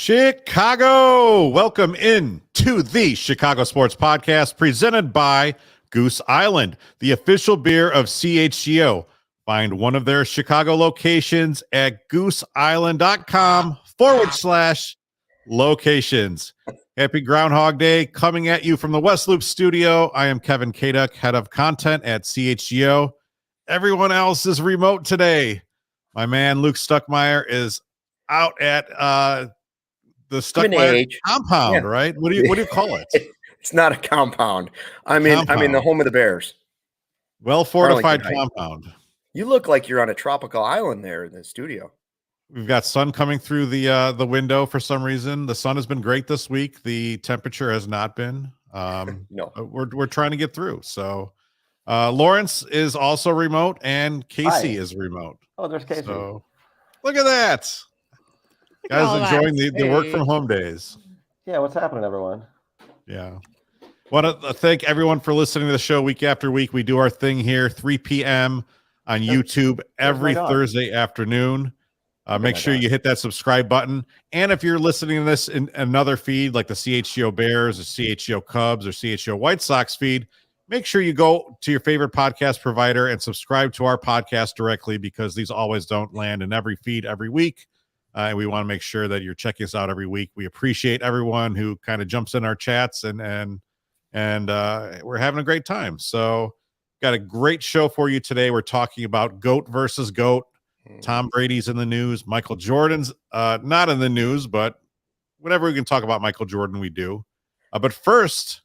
Chicago, welcome in to the Chicago Sports Podcast presented by Goose Island, the official beer of CHGO. Find one of their Chicago locations at gooseisland.com/locations. Happy Groundhog Day coming at you from the West Loop studio. I am Kevin Kaduk, head of content at CHGO. Everyone else is remote today. My man Luke Stuckmeyer is out at the Stuckmeyer compound, right? What do you call it? It's not a compound. I'm in the home of the Bears. Well fortified compound. You look like you're on a tropical island there in the studio. We've got sun coming through the window for some reason. The sun has been great this week. The temperature has not been. No, we're trying to get through. So Lawrence is also remote, and Casey is remote. Oh, there's Casey. So look at that. Guys enjoying the work from home days. Yeah, what's happening, everyone? Yeah. Want to thank everyone for listening to the show week after week. We do our thing here, 3 p.m. on YouTube every Thursday afternoon. Make sure you hit that subscribe button. And if you're listening to this in another feed, like the CHGO Bears or CHGO Cubs or CHGO White Sox feed, make sure you go to your favorite podcast provider and subscribe to our podcast directly, because these always don't land in every feed every week. And we want to make sure that you're checking us out every week. We appreciate everyone who kind of jumps in our chats, and we're having a great time. So got a great show for you today. We're talking about GOAT versus GOAT. Tom Brady's in the news. Michael Jordan's not in the news, but whenever we can talk about Michael Jordan, we do. But first,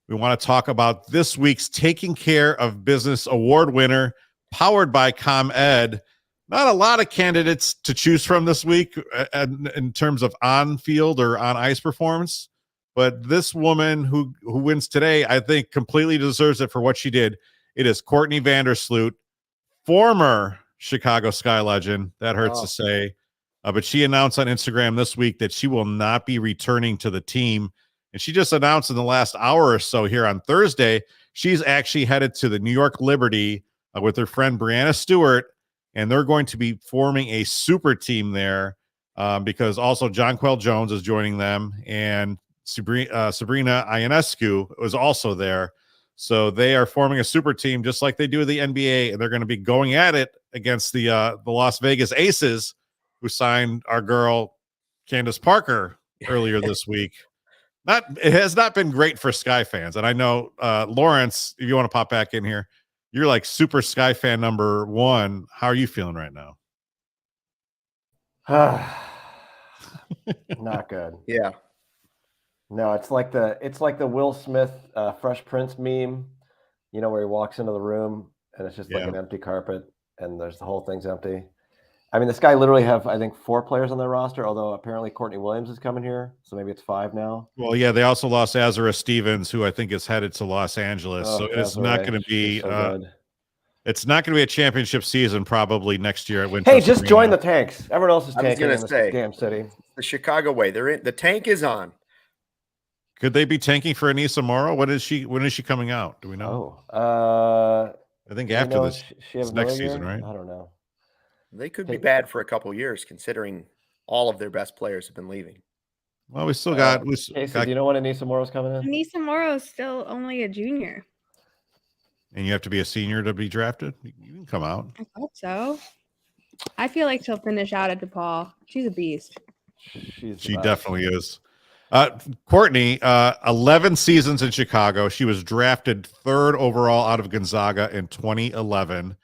we want to talk about this week's Taking Care of Business Award winner, powered by ComEd. Not a lot of candidates to choose from this week in terms of on-field or on-ice performance, but this woman who wins today, I think, completely deserves it for what she did. It is Courtney Vandersloot, former Chicago Sky legend. That hurts to say, but she announced on Instagram this week that she will not be returning to the team, and she just announced in the last hour or so here on Thursday she's actually headed to the New York Liberty with her friend Brianna Stewart. And they're going to be forming a super team there because also Jonquel Jones is joining them, and Sabrina Ionescu was also there. So they are forming a super team just like they do the NBA, and they're going to be going at it against the Las Vegas Aces, who signed our girl Candace Parker earlier this week. It has not been great for Sky fans, and I know Lawrence, if you want to pop back in here, you're like super Sky fan number one. How are you feeling right now? Not good. Yeah. No, it's like the Will Smith Fresh Prince meme, where he walks into the room and it's just like an empty carpet and the whole thing's empty. I mean, the Sky literally have, I think, 4 players on their roster, although apparently Courtney Williams is coming here, so maybe it's 5 now. Well, yeah, they also lost Azura Stevens, who I think is headed to Los Angeles. So it's not going to be it's not going to be a championship season probably next year at Winter. Hey, just join the tanks. Everyone else is tanking in this damn city. The Chicago way. They're in. The tank is on. Could they be tanking for Anissa Morrow? When is she coming out? Do we know? I think after this next season, right? I don't know. They could be bad for a couple of years, considering all of their best players have been leaving. Well, we still got. Casey, do you know when Anissa Morrow's coming in? Anissa Morrow's still only a junior. And you have to be a senior to be drafted? You can come out. I thought so. I feel like she'll finish out at DePaul. She's a beast. She definitely is. Courtney, 11 seasons in Chicago. She was drafted 3rd overall out of Gonzaga in 2011.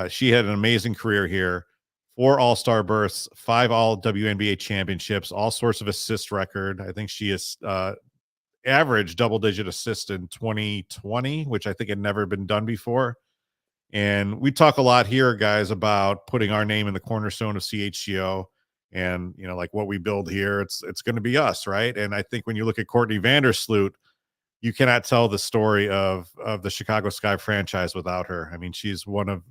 She had an amazing career here. 4 All-Star berths, 5 All-WNBA championships, all sorts of assist record. I think she is average double-digit assist in 2020, which I think had never been done before. And we talk a lot here, guys, about putting our name in the cornerstone of CHGO. And, like what we build here, it's going to be us, right? And I think when you look at Courtney Vandersloot, you cannot tell the story of the Chicago Sky franchise without her. I mean, she's one of,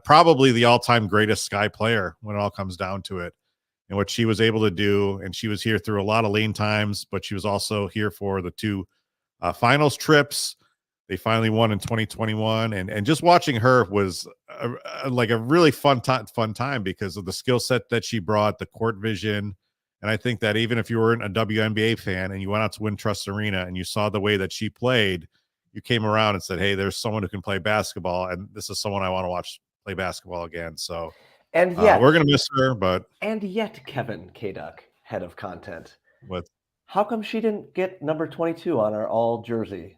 probably the all-time greatest Sky player when it all comes down to it. And what she was able to do, and she was here through a lot of lean times, but she was also here for the 2 finals trips. They finally won in 2021, and just watching her was like a really fun time because of the skill set that she brought, the court vision, And I think that even if you weren't a WNBA fan and you went out to Wintrust Arena and you saw the way that she played, you came around and said, hey, there's someone who can play basketball, and this is someone I want to watch play basketball again. So and yet we're going to miss her, but. And yet, Kevin Kaduk, head of content. What? How come she didn't get number 22 on our all-jersey,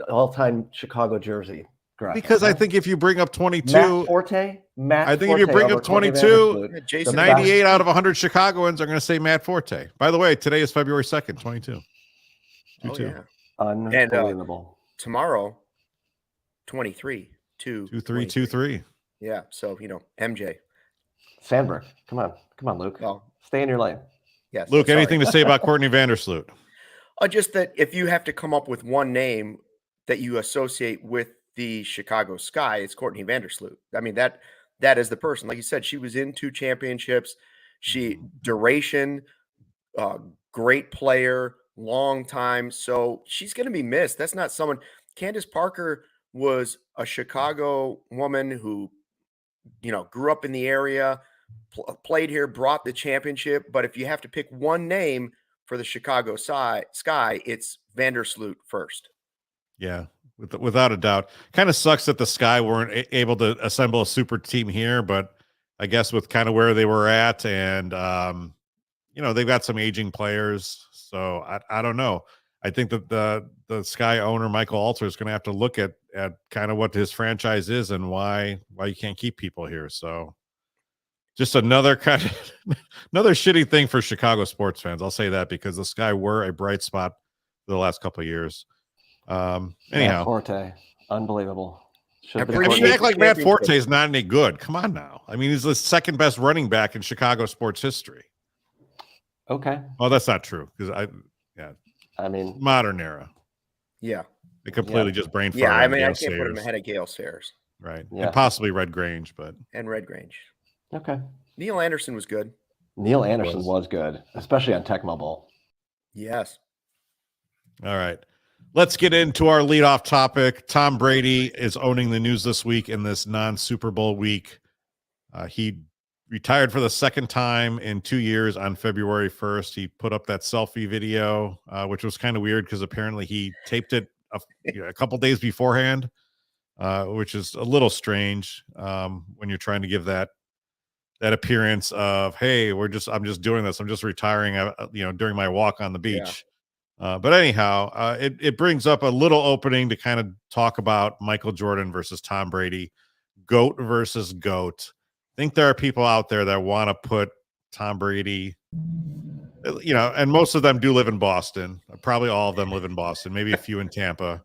all-time Chicago jersey graphic? Because I think if you bring up 22, Matt Forte, I think if you bring up 22, Jason 98 out of 100 Chicagoans are going to say Matt Forte. By the way, today is February 2nd, 22. Oh, yeah. Unbelievable. And tomorrow, 23, 2323. Yeah. So, MJ. Sandberg. Come on, Luke. Well, stay in your lane. Yes. Luke, anything to say about Courtney Vandersloot? Just that if you have to come up with one name that you associate with the Chicago Sky, it's Courtney Vandersloot. I mean, that is the person. Like you said, she was in 2 championships. Duration, great player, long time. So she's going to be missed. That's not someone. Candace Parker was a Chicago woman who, grew up in the area, played here, brought the championship. But if you have to pick one name for the Chicago Sky, it's Vandersloot first. Yeah, without a doubt. Kind of sucks that the Sky weren't able to assemble a super team here, but I guess with kind of where they were at, and they've got some aging players, so I don't know. I think that the Sky owner Michael Alter is going to have to look at kind of what his franchise is and why you can't keep people here. So just another another shitty thing for Chicago sports fans. I'll say that because the Sky were a bright spot for the last couple of years. Anyhow, Forte, unbelievable. You act like Matt Forte is not any good. Come on now. I mean, he's the second best running back in Chicago sports history. Okay. Well, that's not true because I mean, modern era. Yeah. It completely just brain fart. Yeah, I mean, I can't put him ahead of Gale Sayers. Right. Yeah. And possibly Red Grange, but. And Red Grange. Okay. Neil Anderson was good. Neil Anderson was good, especially on Tecmo Bowl. Yes. All right. Let's get into our leadoff topic. Tom Brady is owning the news this week in this non-Super Bowl week. He retired for the second time in 2 years on February 1st. He put up that selfie video, which was kind of weird because apparently he taped it a couple days beforehand, which is a little strange when you're trying to give that appearance of, hey, I'm just doing this. I'm just retiring, during my walk on the beach. Yeah. But anyhow, it brings up a little opening to kind of talk about Michael Jordan versus Tom Brady, GOAT versus GOAT. I think there are people out there that want to put Tom Brady, and most of them do live in Boston. Probably all of them live in Boston, maybe a few in Tampa,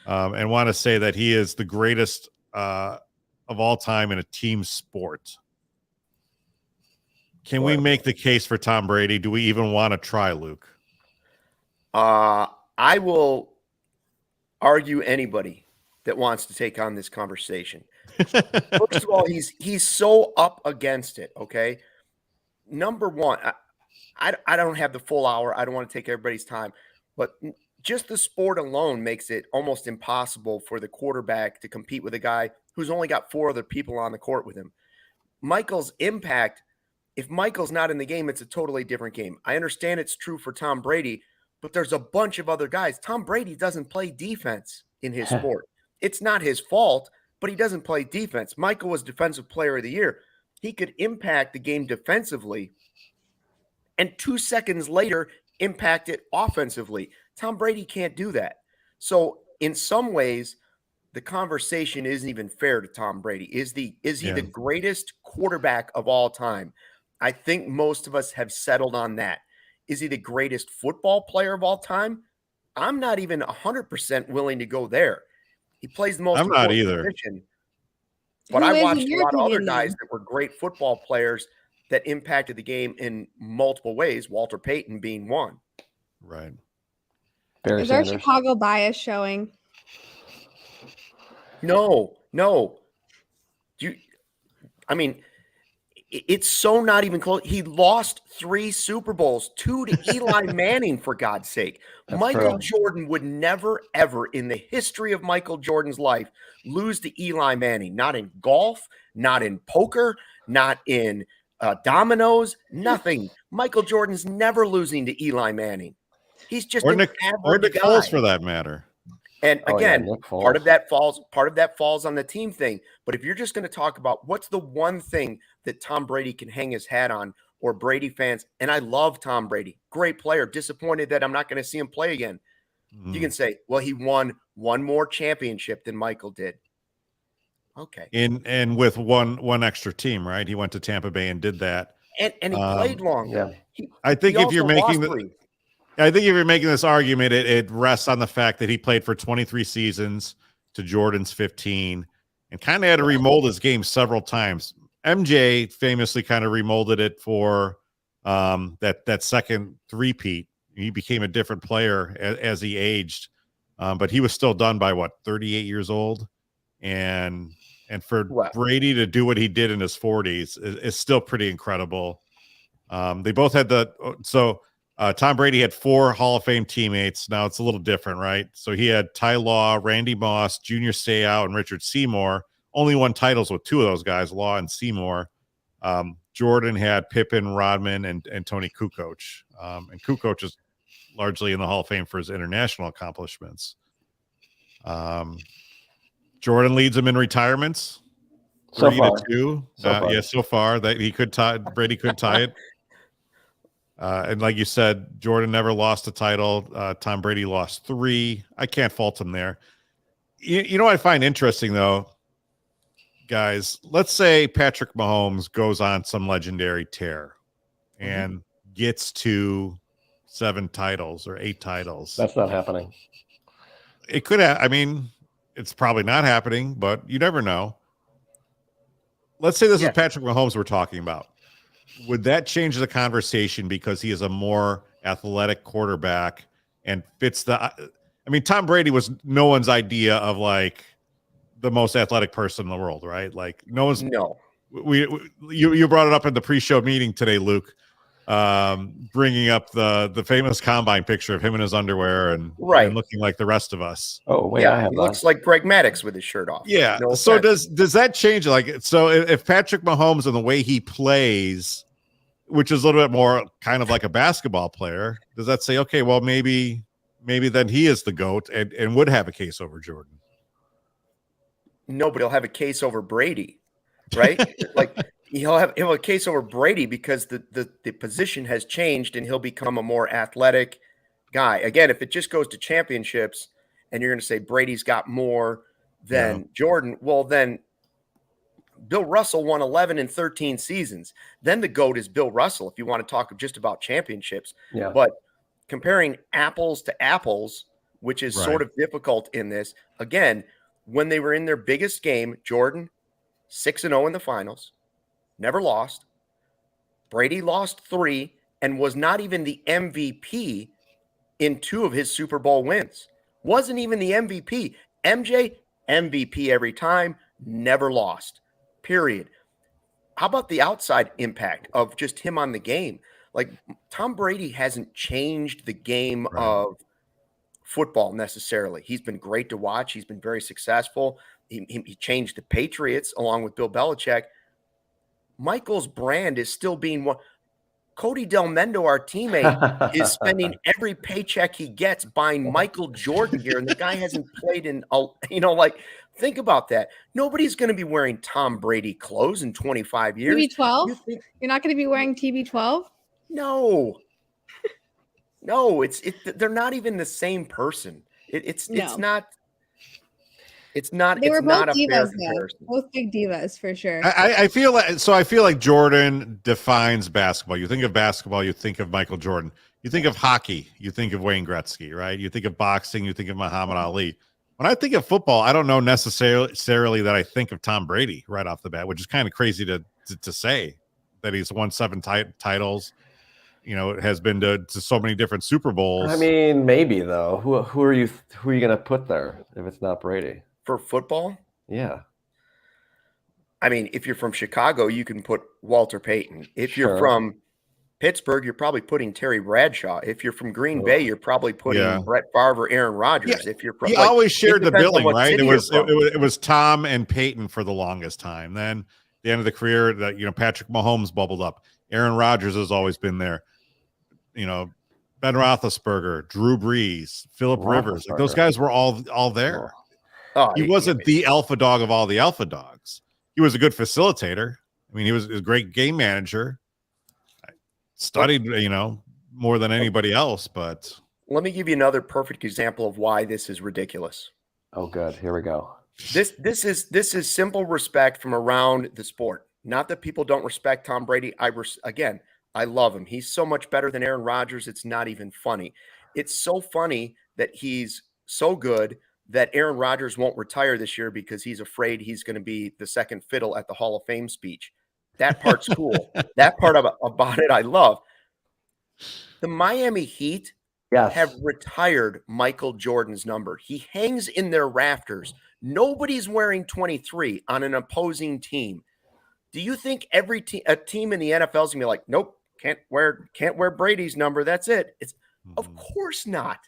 and want to say that he is the greatest of all time in a team sport. Can we make the case for Tom Brady? Do we even want to try, Luke? I will argue anybody that wants to take on this conversation. First of all, he's so up against it. Okay. Number one, I don't have the full hour. I don't want to take everybody's time, but just the sport alone makes it almost impossible for the quarterback to compete with a guy who's only got 4 other people on the court with him. Michael's impact, if Michael's not in the game, it's a totally different game. I understand it's true for Tom Brady, but there's a bunch of other guys. Tom Brady doesn't play defense in his sport. It's not his fault, but he doesn't play defense. Michael was Defensive Player of the Year. He could impact the game defensively and 2 seconds later impact it offensively. Tom Brady can't do that. So in some ways, the conversation isn't even fair to Tom Brady. Is he the greatest quarterback of all time? I think most of us have settled on that. Is he the greatest football player of all time? I'm not even 100% willing to go there. He plays the most important position. But I watched a lot of other guys that were great football players that impacted the game in multiple ways, Walter Payton being one. Right. Is our Chicago bias showing? No. It's so not even close. He lost 3 Super Bowls, 2 to Eli Manning, for God's sake. Michael Jordan would never, ever in the history of Michael Jordan's life lose to Eli Manning. Not in golf, not in poker, not in dominoes, nothing. Michael Jordan's never losing to Eli Manning. He's just or an Nick average guy. Foles for that matter. And again, Nick Foles. part of that falls on the team thing. But if you're just going to talk about what's the one thing that Tom Brady can hang his hat on, or Brady fans, and I love Tom Brady, great player, disappointed that I'm not going to see him play again. You can say, well, he won one more championship than Michael did. Okay. And with one extra team, right? He went to Tampa Bay and did that. And he played longer. Yeah. I think if you're making this argument, it rests on the fact that he played for 23 seasons to Jordan's 15 and kind of had to remold his game several times. MJ famously kind of remolded it for that second three-peat. He became a different player as he aged, but he was still done by 38 years old, and for Brady to do what he did in his 40s is still pretty incredible. They both had Tom Brady had 4 Hall of Fame teammates. Now it's a little different, right? So he had Ty Law, Randy Moss, Junior Seau, and Richard Seymour. Only won titles with 2 of those guys, Law and Seymour. Jordan had Pippen, Rodman, and Tony Kukoc. And Kukoc is largely in the Hall of Fame for his international accomplishments. Jordan leads him in retirements. So 3-2. far. Yeah, so far that Brady could tie it. And like you said, Jordan never lost a title. Tom Brady lost 3. I can't fault him there. You know what I find interesting, though, guys? Let's say Patrick Mahomes goes on some legendary tear and gets to 7 titles or 8 titles. That's not happening. It could have. I mean, it's probably not happening, but you never know. Let's say this is Patrick Mahomes we're talking about. Would that change the conversation because he is a more athletic quarterback and fits I mean, Tom Brady was no one's idea of like the most athletic person in the world, right? Like no one's. No. You brought it up in the pre-show meeting today, Luke, bringing up the famous combine picture of him in his underwear and looking like the rest of us. Oh wait, I have he looks like Greg Maddux with his shirt off. Yeah. No so does that change? Like, so if Patrick Mahomes and the way he plays, which is a little bit more kind of like a basketball player, does that say, okay, well, maybe then he is the GOAT and would have a case over Jordan? No, but he'll have a case over Brady, right? Like he'll have a case over Brady because the position has changed and he'll become a more athletic guy. Again, if it just goes to championships and you're going to say Brady's got more than Jordan, well, then Bill Russell won 11 and 13 seasons. Then the GOAT is Bill Russell, if you want to talk just about championships. Yeah. But comparing apples to apples, which is sort of difficult in this, again, when they were in their biggest game, Jordan, 6-0 in the finals, never lost. Brady lost 3 and was not even the MVP in 2 of his Super Bowl wins. Wasn't even the MVP. MJ, MVP every time, never lost. Period. How about the outside impact of just him on the game? Like Tom Brady hasn't changed the game of football necessarily. He's been great to watch. He's been very successful. He changed the Patriots along with Bill Belichick. Michael's brand is still being one. Cody Del Mendo, our teammate, is spending every paycheck he gets buying Michael Jordan here, and the guy hasn't played in, think about that. Nobody's going to be wearing Tom Brady clothes in 25 years. TB12? You're not going to be wearing TB12? No. No, they're not even the same person. It's not. It's not. They were both divas, both big divas for sure. I feel like Jordan defines basketball. You think of basketball, you think of Michael Jordan. You think of hockey, you think of Wayne Gretzky, right? You think of boxing, you think of Muhammad Ali. When I think of football, I don't know necessarily that I think of Tom Brady right off the bat, which is kind of crazy to say that he's won 7 titles. Has been to so many different Super Bowls. I mean, maybe though. Who are you going to put there if it's not Brady? For football? Yeah. I mean, if you're from Chicago, you can put Walter Payton. If you're from Pittsburgh, you're probably putting Terry Bradshaw. If you're from Green Bay, you're probably putting Brett Favre or Aaron Rodgers. Yeah. If you're from, he always shared the billing, right? It was Tom and Peyton for the longest time. Then the end of the career that, Patrick Mahomes bubbled up. Aaron Rodgers has always been there. Ben Roethlisberger, Drew Brees, Phillip Rivers. Like, those guys were all there. Oh, He wasn't the alpha dog of all the alpha dogs. He was a good facilitator. I mean, he was a great game manager. Studied, more than anybody else. But let me give you another perfect example of why this is ridiculous. Oh, good. Here we go. This is simple respect from around the sport. Not that people don't respect Tom Brady. I love him. He's so much better than Aaron Rodgers. It's not even funny. It's so funny that he's so good that Aaron Rodgers won't retire this year because he's afraid he's going to be the second fiddle at the Hall of Fame speech. That part's cool. That part about it I love. The Miami Heat have retired Michael Jordan's number. He hangs in their rafters. Nobody's wearing 23 on an opposing team. Do you think a team in the NFL is gonna be like, nope, can't wear Brady's number? That's it. Of course not.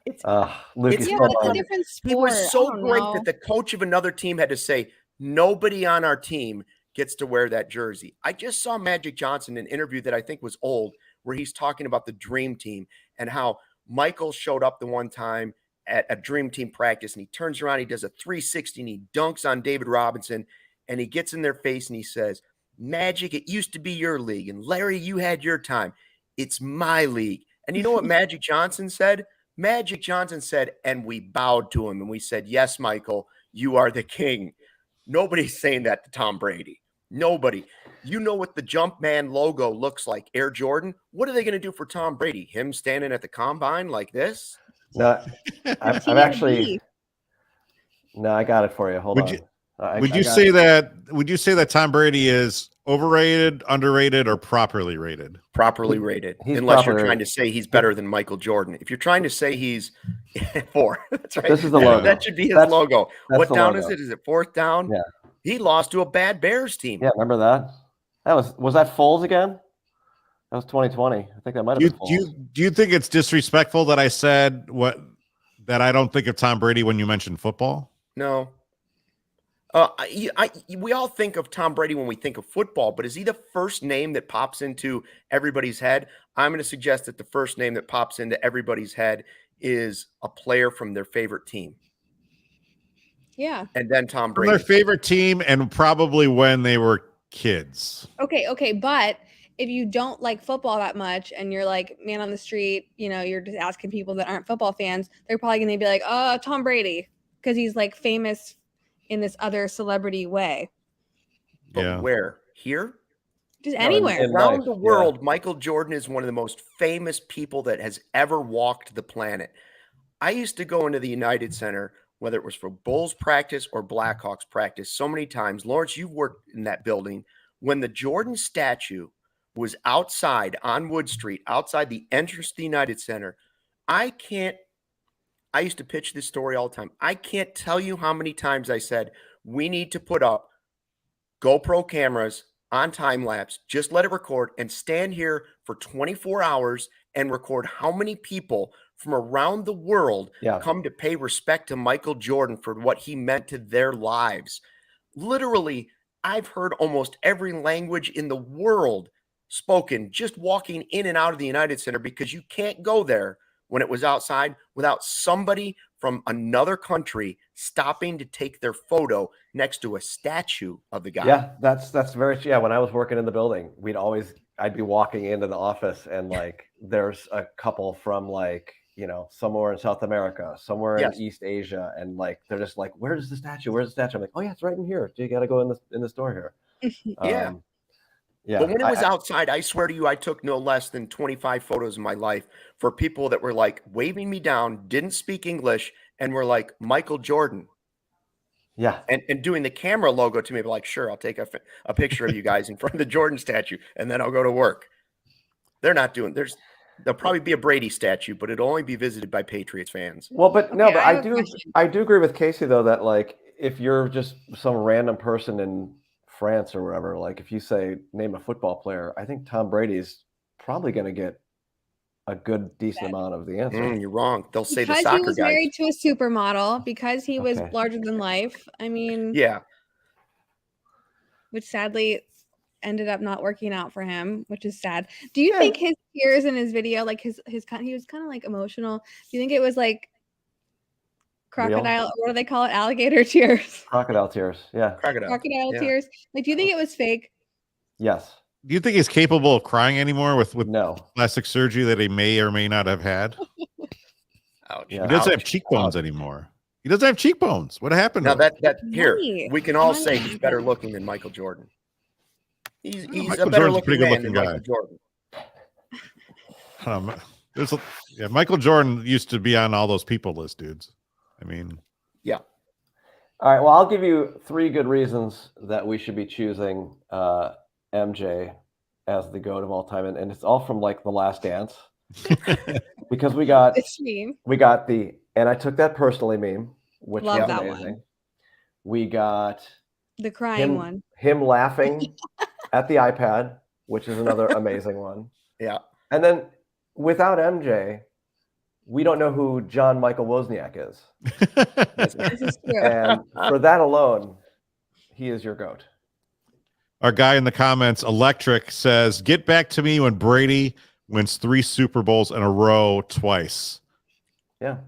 Luke, it's a different sport. He was so great that the coach of another team had to say, nobody on our team gets to wear that jersey. I just saw Magic Johnson in an interview that I think was old, where he's talking about the Dream Team and how Michael showed up the one time at a Dream Team practice and he turns around, he does a 360 and he dunks on David Robinson and he gets in their face and he says, Magic, it used to be your league. And Larry, you had your time. It's my league. And you know what Magic Johnson said? Magic Johnson said, and we bowed to him and we said, yes, Michael, you are the king. Nobody's saying that to Tom Brady. Nobody. You know what the Jumpman logo looks like, Air Jordan? What are they going to do for Tom Brady? Him standing at the combine like this? No, I'm actually. No, I got it for you. Hold on. Would you say that Tom Brady is overrated, underrated, or properly rated? Properly rated. Unless you're trying to say he's better than Michael Jordan. If you're trying to say he's 4, that's right. This is the logo. That should be his logo. What down is it? Is it 4th down? Yeah. He lost to a bad Bears team. Yeah, remember that? Was that Foles again? That was 2020. I think that might have been Foles. Do you think it's disrespectful that I said that I don't think of Tom Brady when you mentioned football? No. We all think of Tom Brady when we think of football, but is he the first name that pops into everybody's head? I'm going to suggest that the first name that pops into everybody's head is a player from their favorite team. Yeah. And then Tom Brady. From their favorite team and probably when they were kids. Okay. But if you don't like football that much and you're like man on the street, you're just asking people that aren't football fans, they're probably going to be like, oh, Tom Brady, because he's like famous in this other celebrity way. But where? Here? Just anywhere. Around the world, Michael Jordan is one of the most famous people that has ever walked the planet. I used to go into the United Center, whether it was for Bulls practice or Blackhawks practice, so many times. Lawrence, you've worked in that building. When the Jordan statue was outside on Wood Street, outside the entrance to the United Center, I used to pitch this story all the time. I can't tell you how many times I said, we need to put up GoPro cameras on time lapse, just let it record and stand here for 24 hours and record how many people from around the world come to pay respect to Michael Jordan for what he meant to their lives. Literally, I've heard almost every language in the world spoken just walking in and out of the United Center because you can't go there when it was outside without somebody from another country stopping to take their photo next to a statue of the guy. Yeah, that's very, when I was working in the building, I'd be walking into the office and like, there's a couple from like, somewhere in South America, somewhere in East Asia. And like, they're just like, where's the statue? Where's the statue? I'm like, oh yeah, it's right in here. You got to go in the store here. Yeah. But when it was outside, I swear to you, I took no less than 25 photos in my life for people that were like waving me down, didn't speak English, and were like Michael Jordan. Yeah. And doing the camera logo to me, like, sure, I'll take a picture of you guys in front of the Jordan statue, and then I'll go to work. They're not doing, there'll probably be a Brady statue, but it'll only be visited by Patriots fans. Well, but I do agree with Casey though, that like, if you're just some random person in France or wherever, like if you say name a football player, I think Tom Brady's probably going to get a good decent amount of the answer. You're wrong. They'll say because the soccer he was guys. Married to a supermodel, because he was larger than life. I mean, yeah. which sadly ended up not working out for him, which is sad. Do you think his tears in his video, like he was kind of like emotional? Do you think it was like crocodile? Real? What do they call it? Alligator tears. Crocodile tears. Yeah. Crocodile Tears. Like, do you think it was fake? Yes. Do you think he's capable of crying anymore with No. plastic surgery that he may or may not have had? Ouch. Yeah. He doesn't have cheekbones anymore. He doesn't have cheekbones. What happened? Now to him? that here Money. we can all Money. say he's better looking than Michael Jordan. He's Michael a better Jordan's a pretty looking good man looking than guy. Michael Jordan. Michael Jordan used to be on all those people list, dudes. I mean, yeah. All right. Well, I'll give you 3 good reasons that we should be choosing MJ as the GOAT of all time, and it's all from like The Last Dance, because we got the "and I took that personally" meme, which Love was that amazing. one. We got The crying one. him laughing at the iPad, which is another amazing one. Yeah. And then without MJ, we don't know who John Michael Wozniak is. This is true. And for that alone, he is your GOAT. our guy in the comments, Electric, says, "Get back to me when Brady wins 3 Super Bowls in a row twice." Yeah.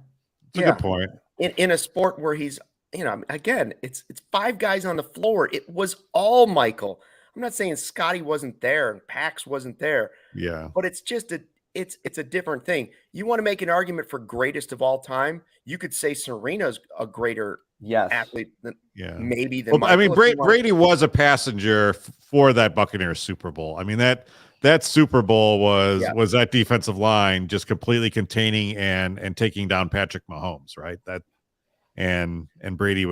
It's a good point. In a sport where he's, again, it's 5 guys on the floor. It was all Michael. I'm not saying Scotty wasn't there and Pax wasn't there. Yeah. But it's just it's a different thing. You want to make an argument for greatest of all time, you could say Serena's a greater athlete than maybe than Michael. I mean, Brady was a passenger for that Buccaneers Super Bowl. I mean, that Super Bowl was that defensive line just completely containing and taking down Patrick Mahomes, right? That and Brady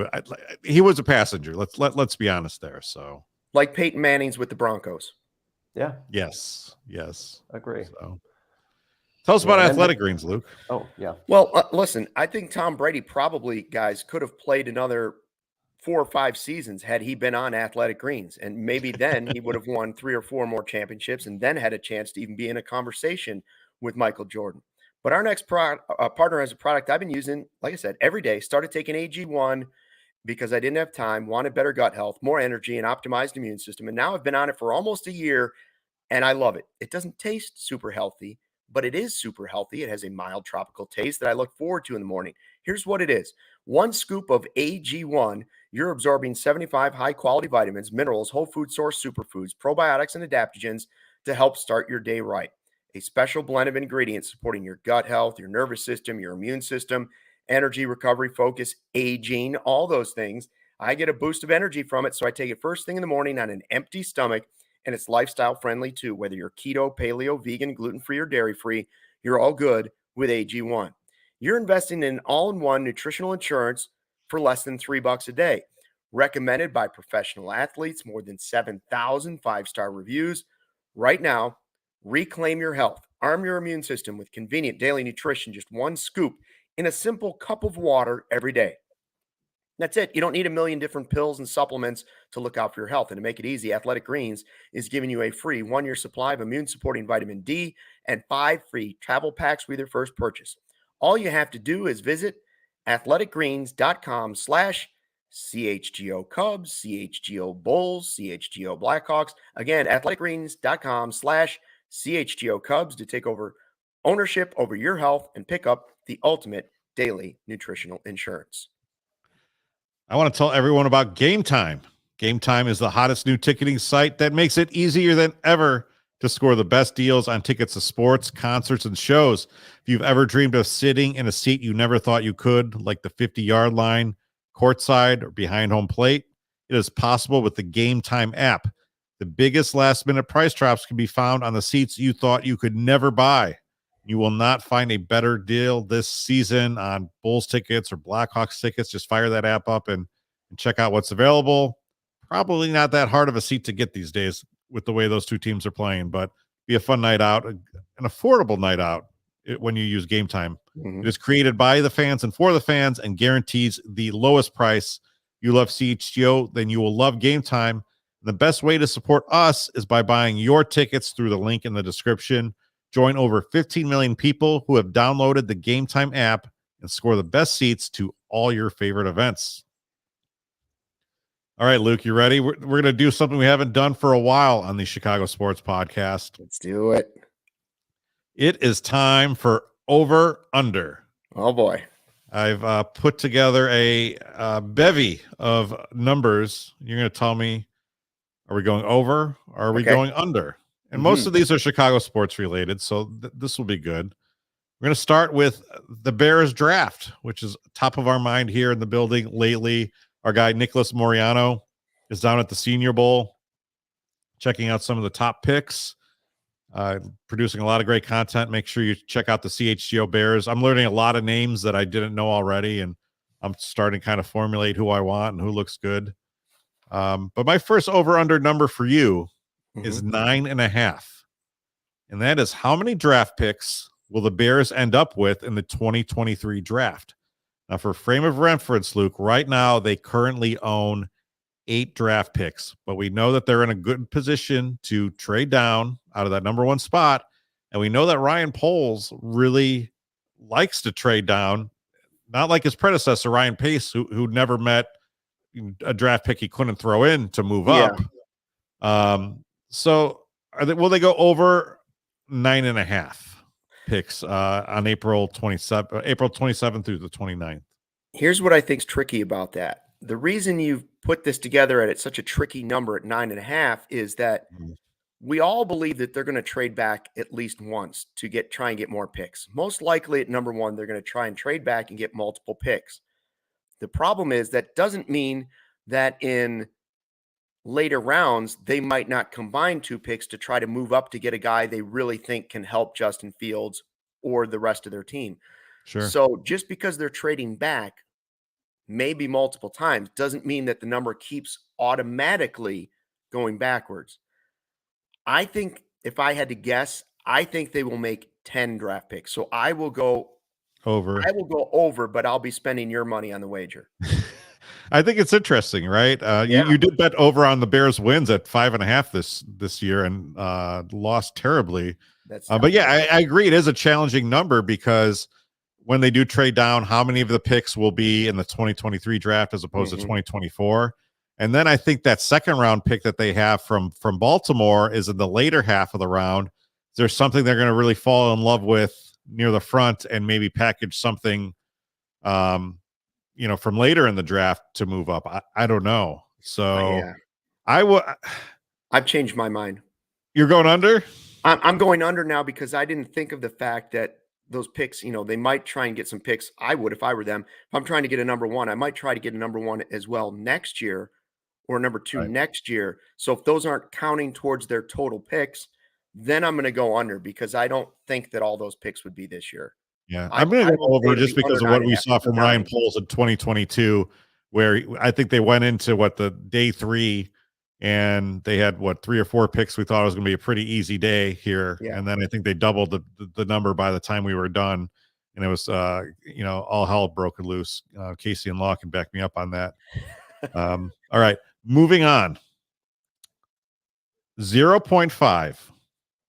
he was a passenger. Let's be honest there. So like Peyton Manning's with the Broncos. Yeah. Yes. Agree. So tell us about Athletic Greens, Luke. Oh, yeah. Well, listen, I think Tom Brady probably, guys, could have played another 4 or 5 seasons had he been on Athletic Greens. And maybe then he would have won 3 or 4 more championships and then had a chance to even be in a conversation with Michael Jordan. But our next partner has a product I've been using, like I said, every day. Started taking AG1 because I didn't have time, wanted better gut health, more energy, and optimized immune system. And now I've been on it for almost a year, and I love it. It doesn't taste super healthy, but it is super healthy. It has a mild tropical taste that I look forward to in the morning. Here's what it is. 1 scoop of AG1, you're absorbing 75 high-quality vitamins, minerals, whole food source superfoods, probiotics, and adaptogens to help start your day right. A special blend of ingredients supporting your gut health, your nervous system, your immune system, energy, recovery, focus, aging, all those things. I get a boost of energy from it, so I take it first thing in the morning on an empty stomach. And it's lifestyle friendly too. Whether you're keto, paleo, vegan, gluten-free, or dairy-free, you're all good with AG1. You're investing in all-in-one nutritional insurance for less than $3 a day. Recommended by professional athletes, more than 7,000 5-star reviews. Right now, reclaim your health. Arm your immune system with convenient daily nutrition, just 1 scoop in a simple cup of water every day. That's it. You don't need a million different pills and supplements to look out for your health. And to make it easy, Athletic Greens is giving you a free 1-year supply of immune-supporting vitamin D and 5 free travel packs with your first purchase. All you have to do is visit athleticgreens.com/CHGO Cubs, CHGO Bulls, CHGO Blackhawks. Again, athleticgreens.com/CHGO Cubs to take over ownership over your health and pick up the ultimate daily nutritional insurance. I want to tell everyone about Game Time. Game Time is the hottest new ticketing site that makes it easier than ever to score the best deals on tickets to sports, concerts, and shows. If you've ever dreamed of sitting in a seat you never thought you could, like the 50-yard line, courtside, or behind home plate, it is possible with the Game Time app. The biggest last-minute price drops can be found on the seats you thought you could never buy. You will not find a better deal this season on Bulls tickets or Blackhawks tickets. Just fire that app up and check out what's available. Probably not that hard of a seat to get these days with the way those two teams are playing, but be a fun night out, an affordable night out when you use Game Time. It is created by the fans and for the fans and guarantees the lowest price. You love CHGO, then you will love Game Time. The best way to support us is by buying your tickets through the link in the description. Join over 15 million people who have downloaded the Game Time app and score the best seats to all your favorite events. All right, Luke, you ready? We're going to do something we haven't done for a while on the Chicago Sports Podcast. Let's do it. It is time for Over Under. Oh, boy. I've put together a bevy of numbers. You're going to tell me, are we going over or are we going under? And most of these are Chicago sports related, so this will be good. We're going to start with the Bears draft, which is top of our mind here in the building lately. Our guy, Nicholas Moriano, is down at the Senior Bowl, checking out some of the top picks, producing a lot of great content. Make sure you check out the CHGO Bears. I'm learning a lot of names that I didn't know already, and I'm starting to kind of formulate who I want and who looks good. But my first over-under number for you is 9.5. And that is how many draft picks will the Bears end up with in the 2023 draft? Now, for frame of reference, Luke, right now they currently own 8 draft picks, but we know that they're in a good position to trade down out of that number 1 spot. And we know that Ryan Poles really likes to trade down, not like his predecessor, Ryan Pace, who never met a draft pick he couldn't throw in to move up. So will they go over 9.5 picks on April 27th through the 29th? Here's what I think is tricky about that. The reason you've put this together at such a tricky number at 9.5 is that we all believe that they're going to trade back at least once to try and get more picks. Most likely at number 1, they're going to try and trade back and get multiple picks. The problem is that doesn't mean that in later rounds, they might not combine 2 picks to try to move up to get a guy they really think can help Justin Fields or the rest of their team. Sure. So just because they're trading back maybe multiple times doesn't mean that the number keeps automatically going backwards. I think if I had to guess, I think they will make 10 draft picks. So I will go over. I will go over, but I'll be spending your money on the wager. I think it's interesting, right? You did bet over on the Bears wins at 5.5 this year and lost terribly. But yeah, I agree. It is a challenging number because when they do trade down, how many of the picks will be in the 2023 draft as opposed to 2024? And then I think that second round pick that they have from Baltimore is in the later half of the round. There's something they're going to really fall in love with near the front and maybe package something, from later in the draft to move up. I don't know. So I've changed my mind. You're going under? I'm going under now because I didn't think of the fact that those picks, they might try and get some picks. I would if I were them. If I'm trying to get a number 1, I might try to get a number 1 as well next year or number 2 next year. So if those aren't counting towards their total picks, then I'm going to go under because I don't think that all those picks would be this year. Yeah, I'm going to go over just because of what we saw from Ryan Poles in 2022, where I think they went into the day 3 and they had 3 or 4 picks. We thought it was going to be a pretty easy day here. Yeah. And then I think they doubled the number by the time we were done. And it was, all hell broken loose. Casey and Law can back me up on that. All right, moving on. 0.5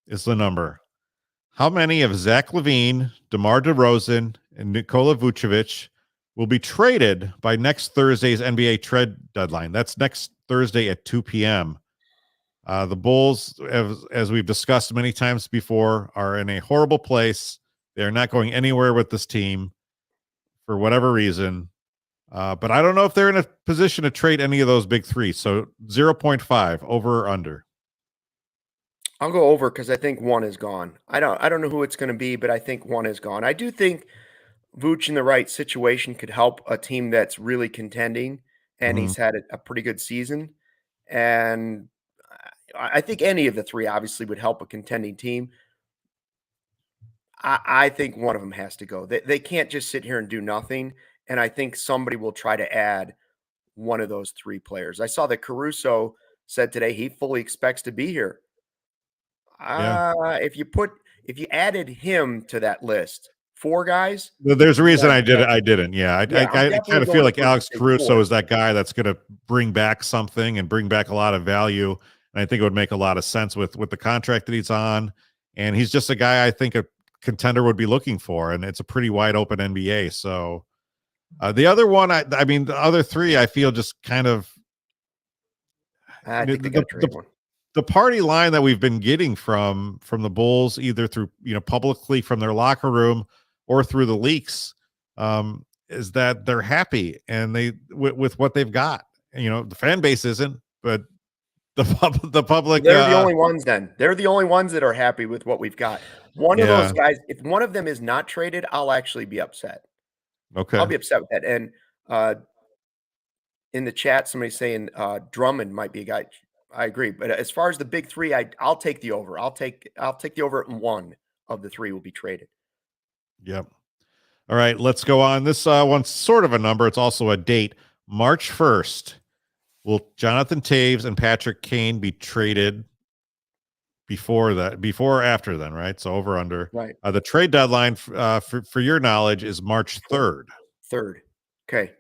is the number. How many of Zach LaVine, DeMar DeRozan, and Nikola Vucevic will be traded by next Thursday's NBA trade deadline? That's next Thursday at 2 p.m. The Bulls, as we've discussed many times before, are in a horrible place. They're not going anywhere with this team for whatever reason. But I don't know if they're in a position to trade any of those big 3. So 0.5, over or under? I'll go over because I think 1 is gone. I don't know who it's going to be, but I think 1 is gone. I do think Vooch in the right situation could help a team that's really contending, and he's had a pretty good season. And I think any of the 3 obviously would help a contending team. I think one of them has to go. They can't just sit here and do nothing. And I think somebody will try to add one of those 3 players. I saw that Caruso said today he fully expects to be here. If you added him to that list, 4 guys. There's a reason I didn't. Yeah, I kind of feel like Alex Caruso is that guy that's going to bring back something and bring back a lot of value. And I think it would make a lot of sense with the contract that he's on. And he's just a guy I think a contender would be looking for. And it's a pretty wide open NBA. So the other one, the other 3, I feel just kind of I think they got to trade one. The party line that we've been getting from the Bulls, either through publicly from their locker room or through the leaks, is that they're happy and with what they've got. The fan base isn't, but the public. They're the only ones. Then they're the only ones that are happy with what we've got. One of those guys, if one of them is not traded, I'll actually be upset. Okay, I'll be upset with that. And in the chat, somebody's saying Drummond might be a guy. I agree, but as far as the big three, I'll take the over. I'll take the over, and one of the three will be traded. Yep. All right, let's go on. This one's sort of a number. It's also a date. March 1st. Will Jonathan Taves and Patrick Kane be traded before or after then, right? So over under. Right. The trade deadline for your knowledge is March 3rd. 3rd. Okay.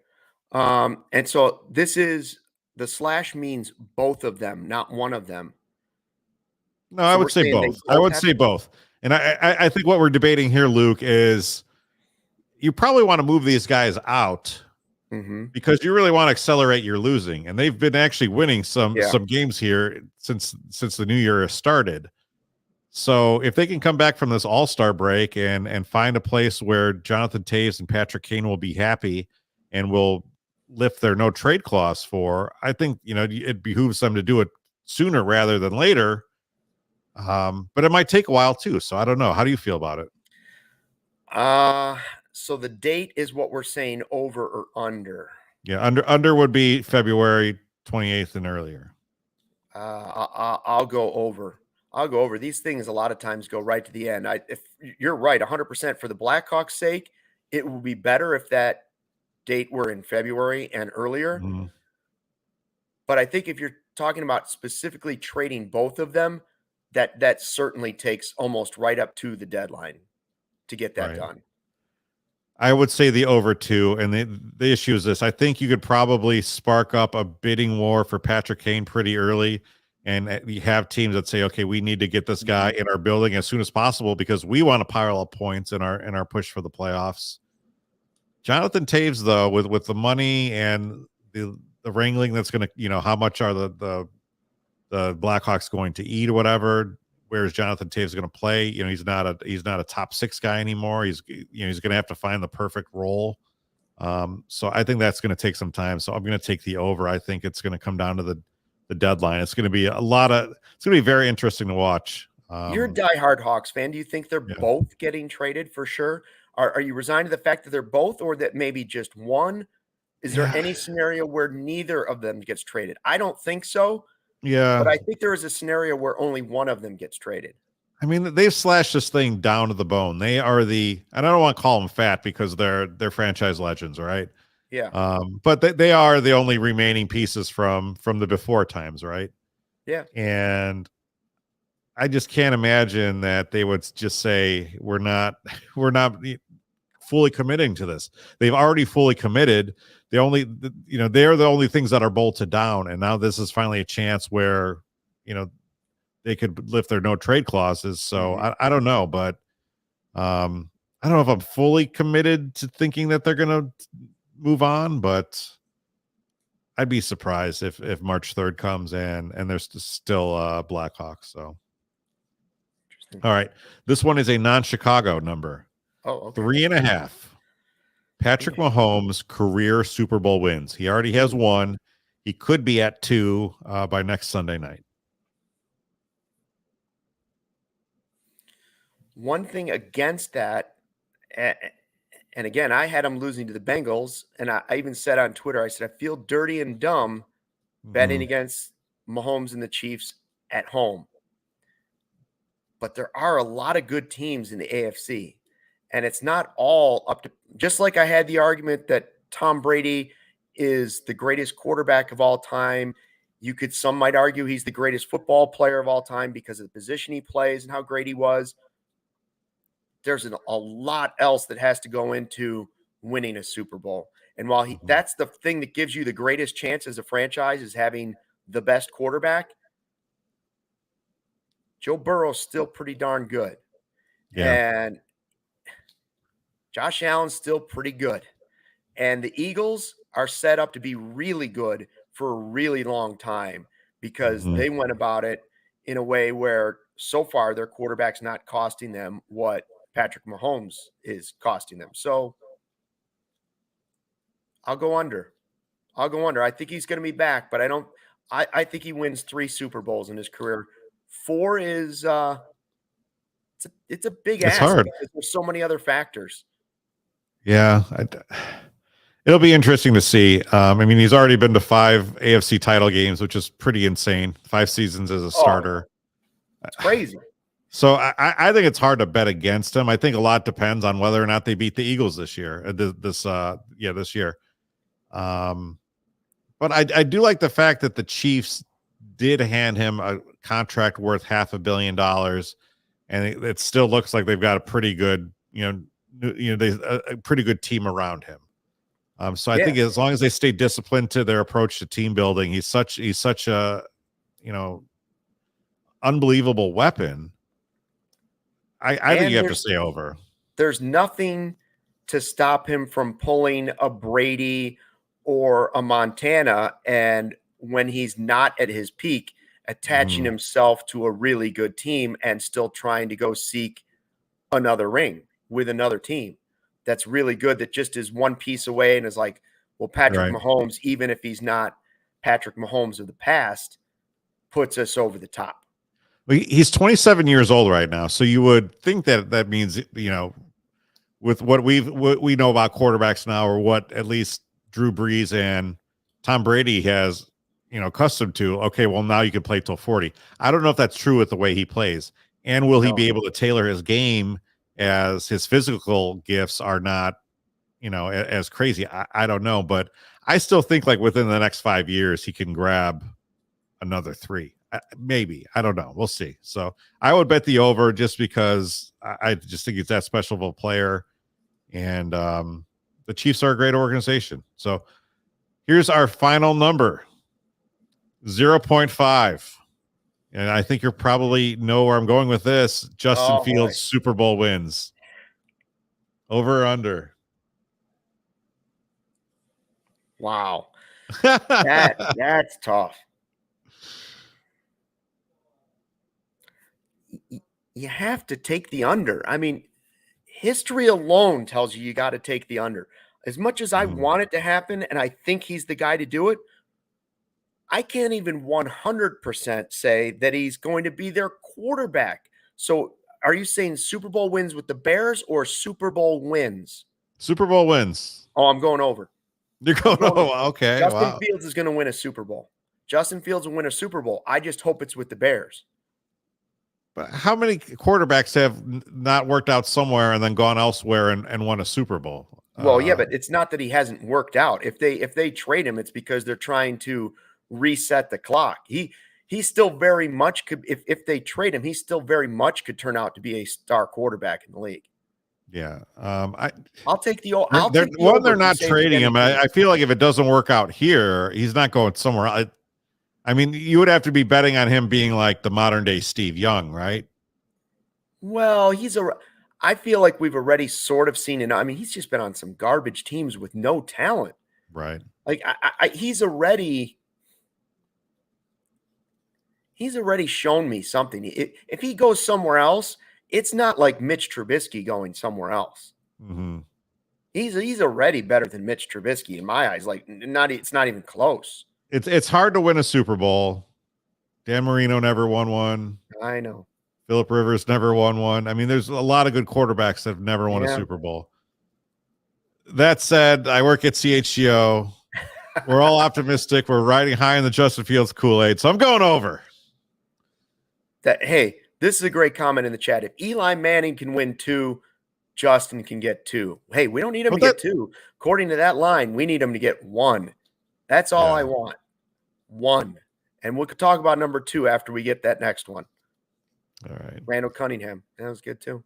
And so this is the slash means both of them, not one of them. No, I would say both. I would say both. And I think what we're debating here, Luke, is you probably want to move these guys out because you really want to accelerate your losing. And they've been actually winning some games here since the new year has started. So if they can come back from this all-star break and find a place where Jonathan Taves and Patrick Kane will be happy and will lift their no trade clause for, I think, it behooves them to do it sooner rather than later. But it might take a while too. So I don't know. How do you feel about it? So the date is what we're saying, over or under? Yeah, under would be February 28th and earlier. I'll go over. I'll go over. These things a lot of times go right to the end. If you're right, 100% for the Blackhawks' sake, it would be better if that date were in February and earlier. But I think if you're talking about specifically trading both of them, that certainly takes almost right up to the deadline to get that done. I would say the over two, and the issue is this. I think you could probably spark up a bidding war for Patrick Kane pretty early, and you have teams that say, okay, we need to get this guy in our building as soon as possible because we want to pile up points in our push for the playoffs. Jonathan Taves, though, with the money and the wrangling that's going to, how much are the Blackhawks going to eat or whatever, where's Jonathan Taves going to play? He's not a top 6 guy anymore. He's going to have to find the perfect role. So I think that's going to take some time. So I'm going to take the over. I think it's going to come down to the deadline. It's going to be it's going to be very interesting to watch. You're a diehard Hawks fan. Do you think they're both getting traded for sure? Are you resigned to the fact that they're both, or that maybe just one? Is there any scenario where neither of them gets traded? I don't think so. Yeah. But I think there is a scenario where only one of them gets traded. I mean, they've slashed this thing down to the bone. They are and I don't want to call them fat because they're franchise legends, right? Yeah. But they are the only remaining pieces from the before times, right? Yeah. And I just can't imagine that they would just say we're not fully committing to this. They've already fully committed. They're the only things that are bolted down, and now this is finally a chance where they could lift their no trade clauses. So I don't know, but I don't know if I'm fully committed to thinking that they're going to move on, but I'd be surprised if March 3rd comes and there's still Blackhawks. So all right, this one is a non-Chicago number. Oh, okay. 3.5. Patrick Mahomes' career Super Bowl wins. He already has 1. He could be at 2 by next Sunday night. One thing against that, and again, I had him losing to the Bengals, and I even said on Twitter, I said, I feel dirty and dumb betting against Mahomes and the Chiefs at home. But there are a lot of good teams in the AFC. And it's not all up to, just like I had the argument that Tom Brady is the greatest quarterback of all time. Some might argue he's the greatest football player of all time because of the position he plays and how great he was. There's a lot else that has to go into winning a Super Bowl. And while that's the thing that gives you the greatest chance as a franchise, is having the best quarterback, Joe Burrow's still pretty darn good. Yeah. And Josh Allen's still pretty good. And the Eagles are set up to be really good for a really long time. because they went about it in a way where so far their quarterback's not costing them what Patrick Mahomes is costing them. So I'll go under. I think he's going to be back, but I think he wins 3 Super Bowls in his career. 4 is it's a big ask hard because there's so many other factors. Yeah. It'll be interesting to see. I mean, he's already been to 5 AFC title games, which is pretty insane. 5 seasons as a starter. It's crazy. So I think it's hard to bet against him. I think a lot depends on whether or not they beat the Eagles this year. This year. But I do like the fact that the Chiefs did hand him a contract worth $500 million, and it still looks like they've got a pretty good, a pretty good team around him. So I think as long as they stay disciplined to their approach to team building, he's such a, unbelievable weapon. I think you have to stay over. There's nothing to stop him from pulling a Brady or a Montana, and when he's not at his peak, attaching himself to a really good team and still trying to go seek another ring with another team that's really good, that just is one piece away and is like, well, Patrick Mahomes, even if he's not Patrick Mahomes of the past, puts us over the top. He's 27 years old right now, so you would think that means, with what we know about quarterbacks now, or what at least Drew Brees and Tom Brady has, accustomed to. Okay, well, now you can play till 40. I don't know if that's true with the way he plays, and will he be able to tailor his game as his physical gifts are not, as crazy? I don't know, but I still think like within the next 5 years he can grab another 3. Maybe. I don't know. We'll see. So I would bet the over just because I just think it's that special of a player. And the Chiefs are a great organization. So here's our final number, 0.5. And I think you probably know where I'm going with this. Justin Fields Super Bowl wins. Over or under? Wow. That's tough. You have to take the under. I mean, history alone tells you got to take the under. As much as I want it to happen, and I think he's the guy to do it, I can't even 100% say that he's going to be their quarterback. So are you saying Super Bowl wins with the Bears or Super Bowl wins? Super Bowl wins. Oh, I'm going over. You're going over. Okay. Justin Fields is going to win a Super Bowl. Justin Fields will win a Super Bowl. I just hope it's with the Bears. But how many quarterbacks have not worked out somewhere and then gone elsewhere and won a Super Bowl? Well, yeah, but it's not that he hasn't worked out. If they trade him, it's because they're trying to reset the clock. He still very much could, if they trade him, he still very much could turn out to be a star quarterback in the league. Yeah. I'll take the they're not trading him. I feel like if it doesn't work out here, he's not going somewhere. I mean, you would have to be betting on him being like the modern day Steve Young, right? Well, I feel like we've already sort of seen it. I mean, he's just been on some garbage teams with no talent. Right. Like he's already shown me something. If he goes somewhere else, it's not like Mitch Trubisky going somewhere else. Mm-hmm. He's already better than Mitch Trubisky in my eyes. Like it's not even close. It's hard to win a Super Bowl. Dan Marino never won one. I know. Phillip Rivers never won one. I mean, there's a lot of good quarterbacks that have never won a Super Bowl. That said, I work at CHGO. We're all optimistic. We're riding high in the Justin Fields Kool-Aid, so I'm going over. Hey, this is a great comment in the chat. If Eli Manning can win 2, Justin can get 2. Hey, we don't need him to get 2. According to that line, we need him to get 1. That's all I want. 1. And we'll talk about number 2 after we get that next one. All right. Randall Cunningham. That was good too.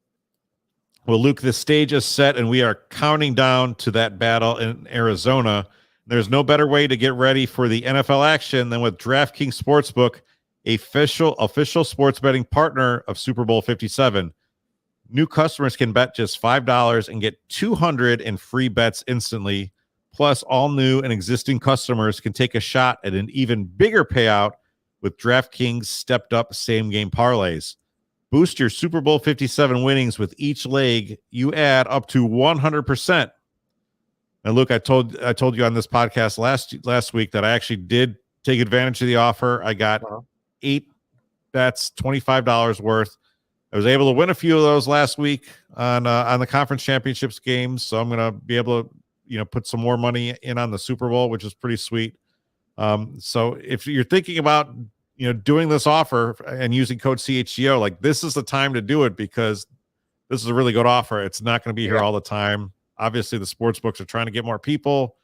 Well, Luke, the stage is set, and we are counting down to that battle in Arizona. There's no better way to get ready for the NFL action than with DraftKings Sportsbook, official sports betting partner of Super Bowl 57. New customers can bet just $5 and get $200 in free bets instantly. Plus, all new and existing customers can take a shot at an even bigger payout with DraftKings stepped up same game parlays. Boost your Super Bowl 57 winnings with each leg. You add up to 100%. And Luke, I told you on this podcast last week that I actually did take advantage of the offer. I got 8 bets, $25 worth. I was able to win a few of those last week on the conference championships games. So I'm going to be able to, put some more money in on the Super Bowl, which is pretty sweet. So if you're thinking about, doing this offer and using code CHGO, like this is the time to do it because this is a really good offer. It's not going to be here all the time. Obviously the sports books are trying to get more people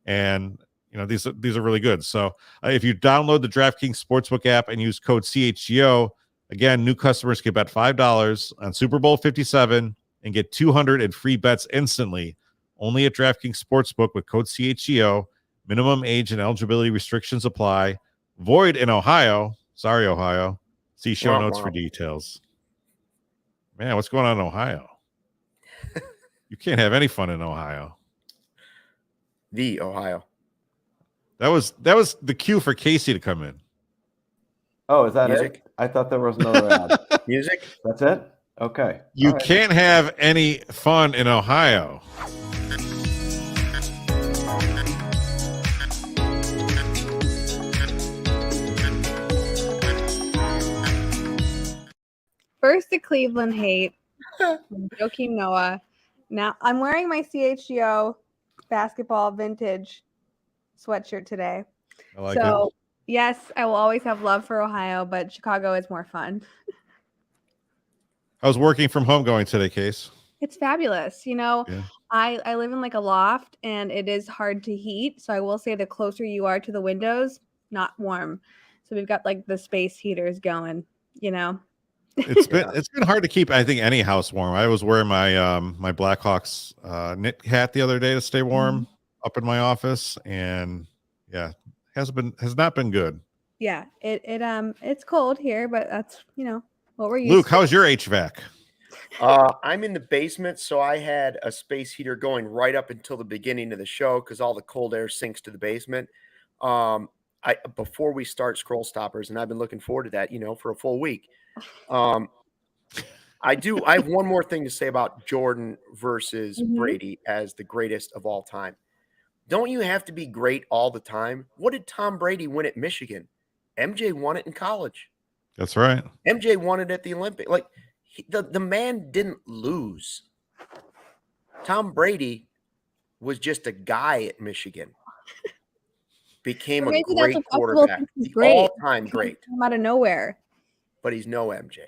and these are really good. So if you download the DraftKings Sportsbook app and use code CHGO, again, new customers can bet $5 on Super Bowl 57 and get 200 in free bets instantly. Only at DraftKings Sportsbook with code CHGO. Minimum age and eligibility restrictions apply. Void in Ohio. Sorry, Ohio. See show notes for details. Man, what's going on in Ohio? You can't have any fun in Ohio. The Ohio. That was the cue for Casey to come in. Oh, is that Music? it? I thought there was another ad. Music? That's it? Okay. You can't have any fun in Ohio. First, the Cleveland hate. Joakim Noah. Now, I'm wearing my CHGO basketball vintage sweatshirt today. I like it. Yes, I will always have love for Ohio, but Chicago is more fun. I was working from home going today, Case. It's fabulous. I live in like a loft and it is hard to heat. So I will say the closer you are to the windows, not warm. So we've got like the space heaters going, It's been hard to keep, I think, any house warm. I was wearing my my Blackhawks knit hat the other day to stay warm up in my office, and has not been good. Yeah, it's cold here, but that's what we're used Luke, to. how's your HVAC? I'm in the basement, so I had a space heater going right up until the beginning of the show because all the cold air sinks to the basement. Before we start Scroll Stoppers, and I've been looking forward to that, for a full week. I have one more thing to say about Jordan versus Brady as the greatest of all time. Don't you have to be great all the time? What did Tom Brady win at Michigan? MJ won it in college. That's right. MJ won it at the Olympics. Like the man didn't lose. Tom Brady was just a guy at Michigan. Became a great quarterback. All-time great. Out of nowhere. But he's no MJ.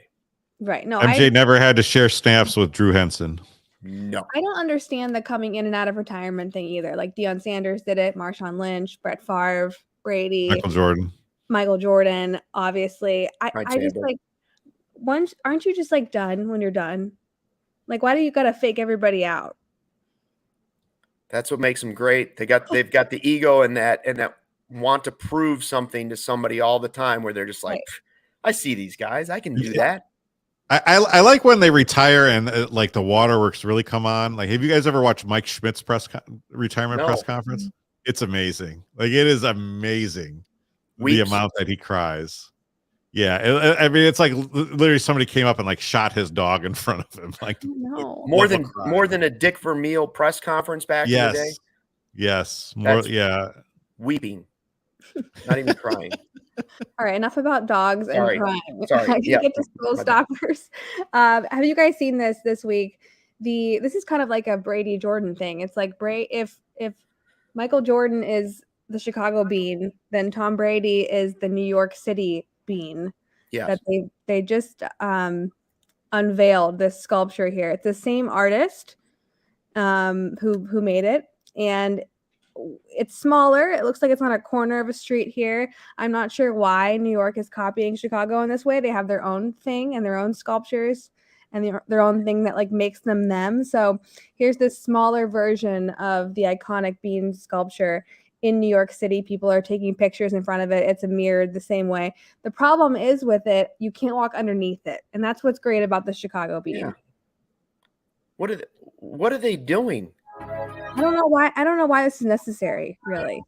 Right. No, MJ never had to share snaps with Drew Henson. No. I don't understand the coming in and out of retirement thing either. Like Deion Sanders did it, Marshawn Lynch, Brett Favre, Brady, Michael Jordan, obviously. I just like aren't you just like done when you're done? Like, why do you gotta fake everybody out? That's what makes them great. They've got the ego and that want to prove something to somebody all the time where they're just like, I see these guys. I can do that. I like when they retire and like the waterworks really come on. Like, have you guys ever watched Mike Schmidt's retirement press conference? It's amazing. Like, it is amazing. The amount that he cries. Yeah. I mean, it's like literally somebody came up and like shot his dog in front of him. Like, more than a Dick Vermeil press conference back in the day. Yes. Weeping. Not even crying. All right, enough about dogs and crime. Sorry. I can get to Scroll Stoppers. Have you guys seen this week? This is kind of like a Brady Jordan thing. It's like if Michael Jordan is the Chicago Bean, then Tom Brady is the New York City Bean. Yeah, that they just unveiled this sculpture here. It's the same artist who made it, and it's smaller. It looks like it's on a corner of a street here. I'm not sure why New York is copying Chicago in this way. They have their own thing and their own sculptures and their own thing that like makes them. So here's this smaller version of the iconic Bean sculpture in New York City. People are taking pictures in front of it. It's a mirrored the same way. The problem is with it, you can't walk underneath it. And that's what's great about the Chicago Bean. Yeah. What are they doing? I don't know why this is necessary, really.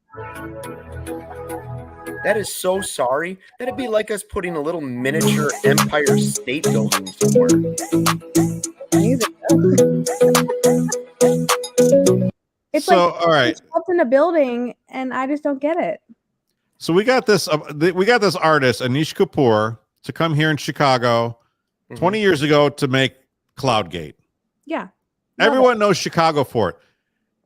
That is so sorry. That'd be like us putting a little miniature Empire State Building somewhere. It's So, like all right. it's up in a building, and I just don't get it. So we got this artist, Anish Kapoor, to come here in Chicago 20 years ago to make Cloudgate. Yeah. Everyone knows Chicago for it.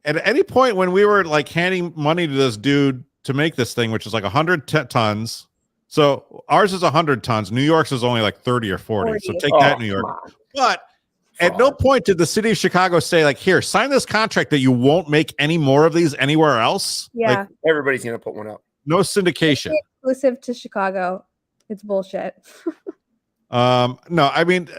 At any point when we were like handing money to this dude to make this thing, which is like 100 tons. So ours is 100 tons. New York's is only like 30 or 40. So take that, New York. But at no point did the city of Chicago say, like, here, sign this contract that you won't make any more of these anywhere else. Yeah. Like, everybody's going to put one up. No syndication. It's exclusive to Chicago. It's bullshit. No, I mean,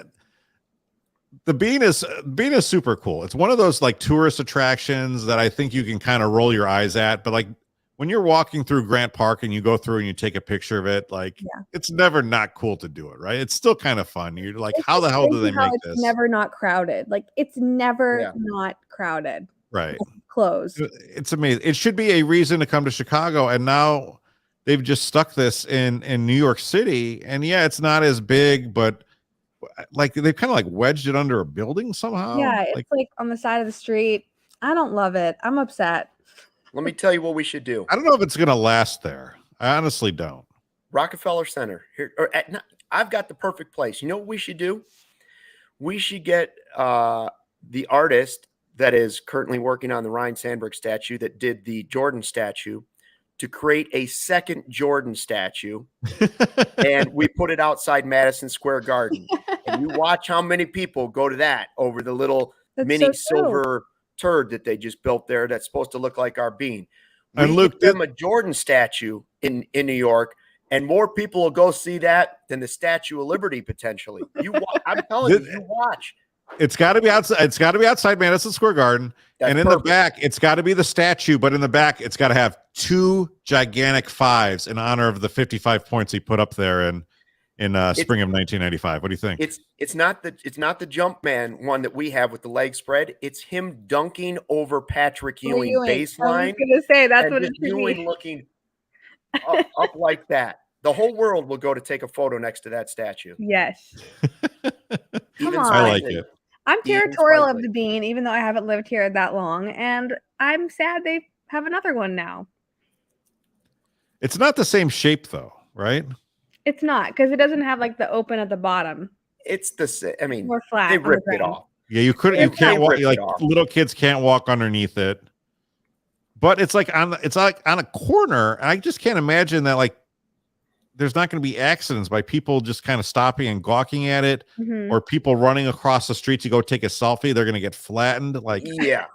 the bean is super cool. It's one of those like tourist attractions that I think you can kind of roll your eyes at. But like when you're walking through Grant Park and you go through and you take a picture of it, like it's never not cool to do it, right? It's still kind of fun. You're like, how the hell do they make this? It's never not crowded. Like it's never not crowded. Right. Closed. It's amazing. It should be a reason to come to Chicago, and now they've just stuck this in New York City. And yeah, it's not as big, but like they've kind of like wedged it under a building somehow. Yeah, it's like on the side of the street. I don't love it. I'm upset. Let me tell you what we should do. I don't know if it's gonna last there. I honestly don't. Rockefeller Center here, I've got the perfect place. You know what we should do? We should get the artist that is currently working on the Ryan Sandberg statue that did the Jordan statue to create a second Jordan statue. And we put it outside Madison Square Garden. And you watch how many people go to that over the little mini silver turd that they just built there that's supposed to look like our bean. And Luke, give them a Jordan statue in New York, and more people will go see that than the Statue of Liberty potentially. I'm telling you watch. It's got to be outside. It's got to be outside Madison Square Garden, and in the back, it's got to be the statue. But in the back, it's got to have 2 gigantic 5s in honor of the 55 points he put up there in spring of 1995. What do you think? It's not the jump man one that we have with the leg spread. It's him dunking over Patrick Ewing baseline. I was going to say that's what it's Ewing looking up like that. The whole world will go to take a photo next to that statue. Yes. Come on. I like it. I'm territorial of the bean, even though I haven't lived here that long, and I'm sad they have another one now. It's not the same shape, though, right? It's not, because it doesn't have like the open at the bottom. It's the same. I mean, more flat. They ripped it off. Yeah, you can't walk. Like little kids can't walk underneath it. But it's like on a corner. I just can't imagine that like there's not going to be accidents by people just kind of stopping and gawking at it, or people running across the street to go take a selfie. They're going to get flattened. Like, yeah,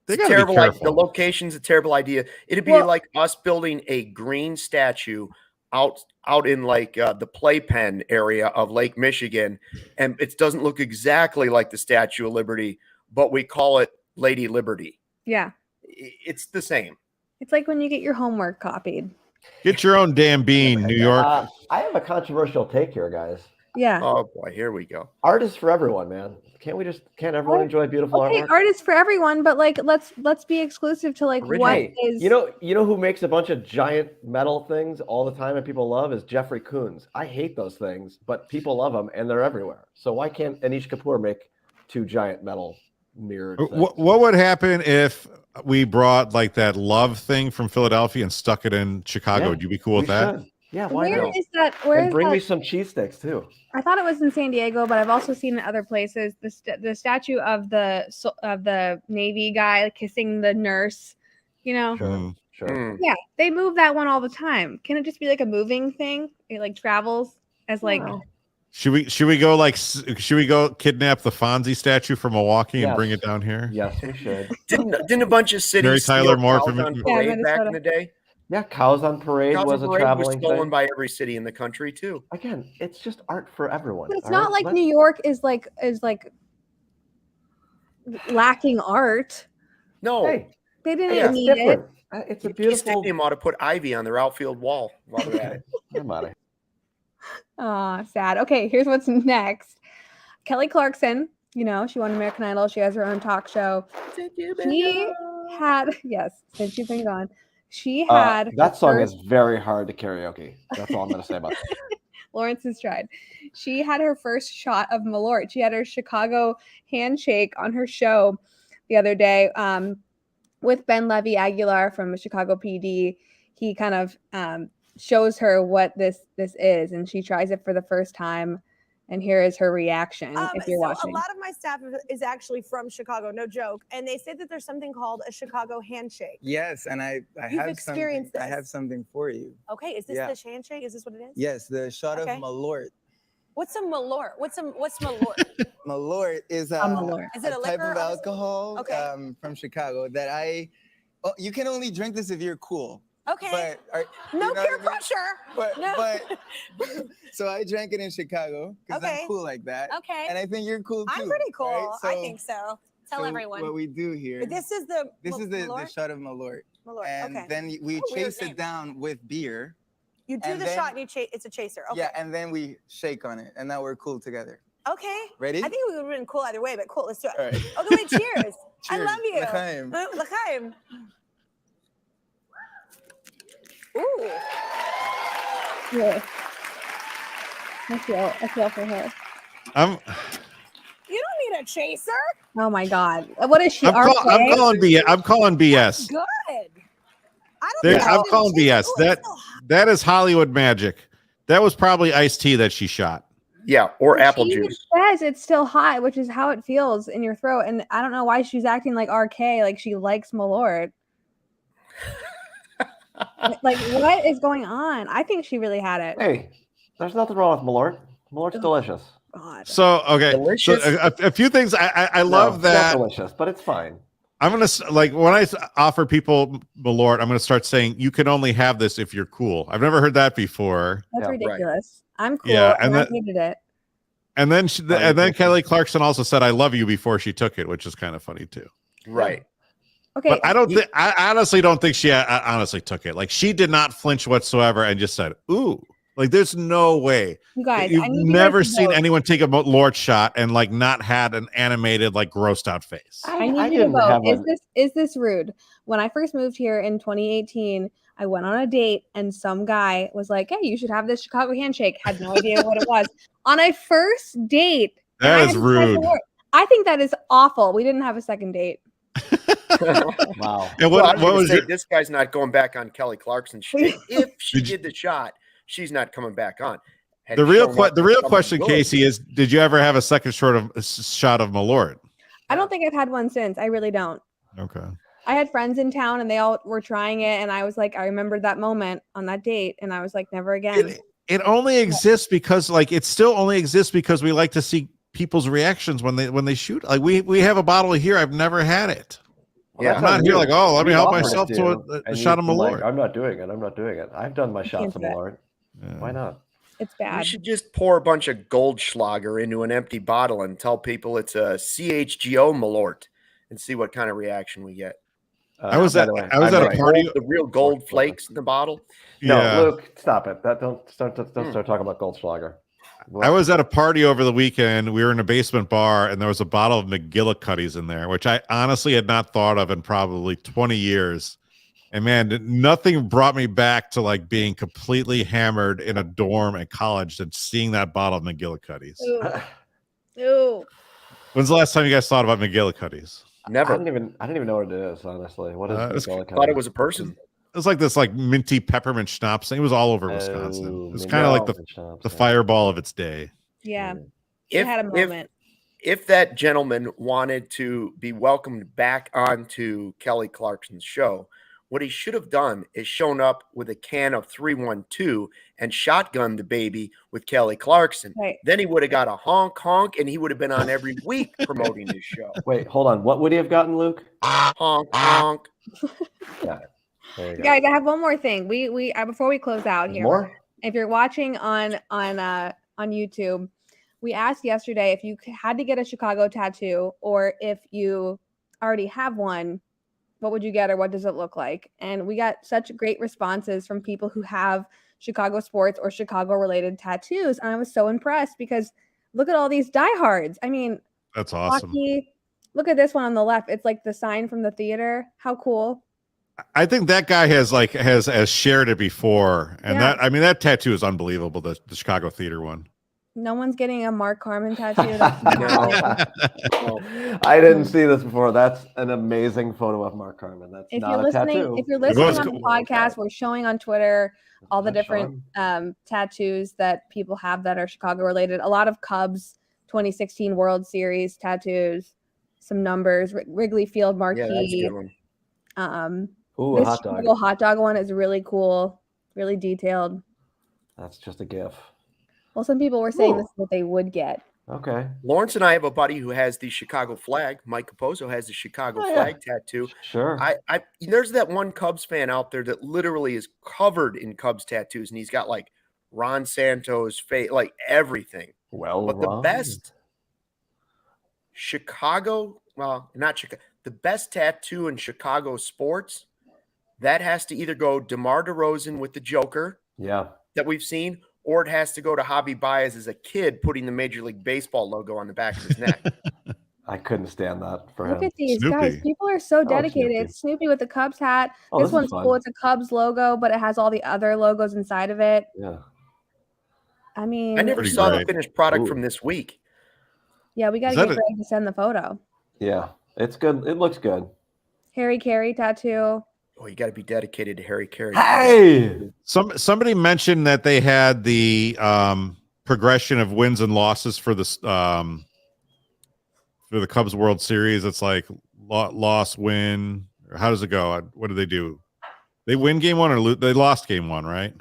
they got terrible. The location's a terrible idea. It'd be like us building a green statue out in like the playpen area of Lake Michigan, and it doesn't look exactly like the Statue of Liberty, but we call it Lady Liberty. Yeah, it's the same. It's like when you get your homework copied. Get your own damn bean, New York. I have a controversial take here, guys. Yeah. Oh boy, here we go. Art is for everyone, man. Can't everyone enjoy beautiful artwork? Art is for everyone, but like let's be exclusive to like what is. You know who makes a bunch of giant metal things all the time and people love is Jeffrey Koons. I hate those things, but people love them and they're everywhere. So why can't Anish Kapoor make 2 giant metal mirrored things? What would happen if we brought like that love thing from Philadelphia and stuck it in Chicago? Would you be cool with that? Yeah, why not? Where is that? Where bring me some cheese sticks too. I thought it was in San Diego, but I've also seen it other places. The statue of the Navy guy kissing the nurse, you know. Sure. Yeah, they move that one all the time. Can it just be like a moving thing? It like travels as like. Should we go kidnap the Fonzie statue from Milwaukee and bring it down here? Yes, we should. Didn't a bunch of cities Mary Tyler Moore from on parade back in the day? Yeah, Cows on Parade was a traveling stolen thing. by every city in the country too. Again, it's just art for everyone. But it's not like New York is like lacking art. No, they didn't need it. It's a beautiful. Stadium ought to put ivy on their outfield wall while they're at it. I'm out of here. Oh, sad. Okay, here's what's next. Kelly Clarkson, you know, she won American Idol. She has her own talk show. She had, since you've been gone, She had that song is very hard to karaoke. That's all I'm going to say about that. Lawrence has tried. She had her first shot of Malort. She had her Chicago handshake on her show the other day with Ben Levy Aguilar from Chicago PD. He kind of shows her what this is, and she tries it for the first time. And here is her reaction if you're watching. A lot of my staff is actually from Chicago, no joke. And they say that there's something called a Chicago handshake. Yes, and I have experienced something. this. I have something for you. Okay, is this the handshake? Is this what it is? Yes, the shot of Malort. What's a Malort? What's Malort? Malort is a Is it a type liquor? of alcohol from Chicago that you can only drink this if you're cool. Okay. But no peer pressure. But so I drank it in Chicago because I'm cool like that. Okay. And I think you're cool too. I'm pretty cool. Right? So, I think so. Tell everyone. What we do here. This is the shot of Malort. Malort. And then we chase it down with beer. You do the shot and you chase. It's a chaser. Okay. Yeah, and then we shake on it, and now we're cool together. Okay. Ready? I think we would have been cool either way, but cool. Let's do it. All right. Okay, wait, cheers. I Cheers. love you. L'chaim. L'chaim. Ooh. Yeah. I feel for her. You don't need a chaser. Oh my God. What is she? I'm calling BS. I'm calling BS. Good. I don't I'm calling BS. That is Hollywood magic. That was probably iced tea that she shot. Yeah, or apple juice. Says it's still hot, which is how it feels in your throat. And I don't know why she's acting like RK, like she likes Malort. Like, what is going on? I think she really had it. Hey, there's nothing wrong with Malort. Malort's delicious. God. So okay, delicious. So a few things. I love that. Not delicious, but it's fine. I'm gonna like when I offer people Malort, I'm gonna start saying you can only have this if you're cool. I've never heard that before. That's ridiculous. Right. I'm cool. Yeah, and I hated it. And then Kelly Clarkson also said "I love you" before she took it, which is kind of funny too. Right. Okay. But I honestly don't think she honestly took it. Like she did not flinch whatsoever and just said, "Ooh." Like there's no way. You guys, you've never seen anyone take a Malort shot and like not had an animated, like grossed out face. I need you to vote. Is this rude? When I first moved here in 2018, I went on a date and some guy was like, "Hey, you should have this Chicago handshake." Had no idea what it was. On a first date. That is rude. I think that is awful. We didn't have a second date. Wow. And what was it? This guy's not going back on Kelly Clarkson. If she did the shot, she's not coming back on. The real question, Casey, is: did you ever have a second shot of Malort? I don't think I've had one since. I really don't. Okay. I had friends in town and they all were trying it, and I was like, I remembered that moment on that date, and I was like, never again. It only exists because, like, it still only exists because we like to see people's reactions when they shoot. Like we have a bottle here. I've never had it. Well, I'm not here like, oh, let me help myself to a shot of Malort. Like, I'm not doing it. I'm not doing it. I've done my shots of Malort. Yeah. Why not? It's bad. You should just pour a bunch of Goldschlager into an empty bottle and tell people it's a CHGO Malort and see what kind of reaction we get. I was at a party. The real gold flakes in the bottle. No, Luke, stop it. Don't start talking about Goldschlager. I was at a party over the weekend. We were in a basement bar, and there was a bottle of McGillicuddy's in there, which I honestly had not thought of in probably 20 years. And man, nothing brought me back to like being completely hammered in a dorm at college than seeing that bottle of McGillicuddy's. Ooh. When's the last time you guys thought about McGillicuddy's? Never. I didn't even know what it is, honestly. What is I thought it was a person. It was like this like minty peppermint schnapps thing. It was all over Wisconsin. It was kind of like the fireball of its day. Yeah. It had a moment. If that gentleman wanted to be welcomed back onto Kelly Clarkson's show, what he should have done is shown up with a can of 312 and shotgun the baby with Kelly Clarkson. Right. Then he would have got a honk, and he would have been on every week promoting his show. Wait, hold on. What would he have gotten, Luke? Honk. Yeah. Guys, I have one more thing. We before we close out here. More? If you're watching on YouTube, we asked yesterday if you had to get a Chicago tattoo or if you already have one, what would you get or what does it look like? And we got such great responses from people who have Chicago sports or Chicago related tattoos. And I was so impressed because look at all these diehards. I mean, that's awesome. Hockey. Look at this one on the left. It's like the sign from the theater. How cool. I think that guy has shared it before, and Yeah. that tattoo is unbelievable. The Chicago Theater one. No one's getting a Mark Carmen tattoo. That's I didn't see this before. That's an amazing photo of Mark Carmen. That's if not you're a listening, tattoo. if you're listening was on the cool. podcast, we're showing on Twitter all the Is that different Sean? tattoos that people have that are Chicago related. A lot of Cubs 2016 World Series tattoos, some numbers, Wrigley Field Yeah, that's a marquee. good one. Ooh, a This hot dog. Chicago hot dog one is really cool, really detailed. That's just a GIF. Well, some people were saying Ooh. this is what they would get. Okay. Lawrence and I have a buddy who has the Chicago flag. Mike Capozzo has the Chicago flag tattoo. Sure. There's that one Cubs fan out there that literally is covered in Cubs tattoos, and he's got like Ron Santos' face, like everything. Well, But the Ron. best Chicago, well, not Chicago, the best tattoo in Chicago sports, that has to either go DeMar DeRozan with the Joker Yeah. that we've seen, or it has to go to Javi Baez as a kid putting the Major League Baseball logo on the back of his neck. I couldn't stand that for Look him. at these Snoopy. guys. People are so dedicated. Snoopy. It's Snoopy with the Cubs hat. Oh, This this is one's fun. cool. It's a Cubs logo, but it has all the other logos inside of it. Yeah. I mean, I never Pretty saw the great. finished product Ooh. from this week. yeah, we got to Is that get a- Greg to send the photo. Yeah. It's good. It looks good. Harry Carey tattoo. Oh, you got to be dedicated to Harry Carey. Hey. Somebody mentioned that they had the progression of wins and losses for the Cubs World Series. It's like loss, win. Or how does it go? What do they do? They win game one or they lost game one, right?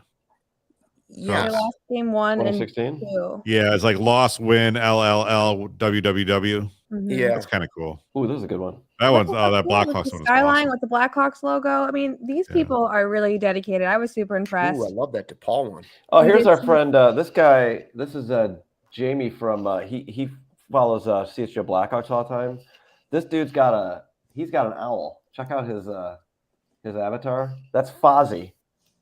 They Yeah. lost game 1 and 2016. 2. Yeah, it's like loss, win, LLL, WWW. Mhm. Yeah. That's kind of cool. Ooh, this is a good one. That one's Look that at Blackhawks with one the is skyline awesome. with the Blackhawks logo. I mean, these Yeah. people are really dedicated. I was super impressed. Ooh, I love that DePaul one. Oh, We here's did our see- friend. This guy. This is Jamie from. He follows CHGO Blackhawks all the time. This dude's got he's got an owl. Check out his avatar. That's Fozzie,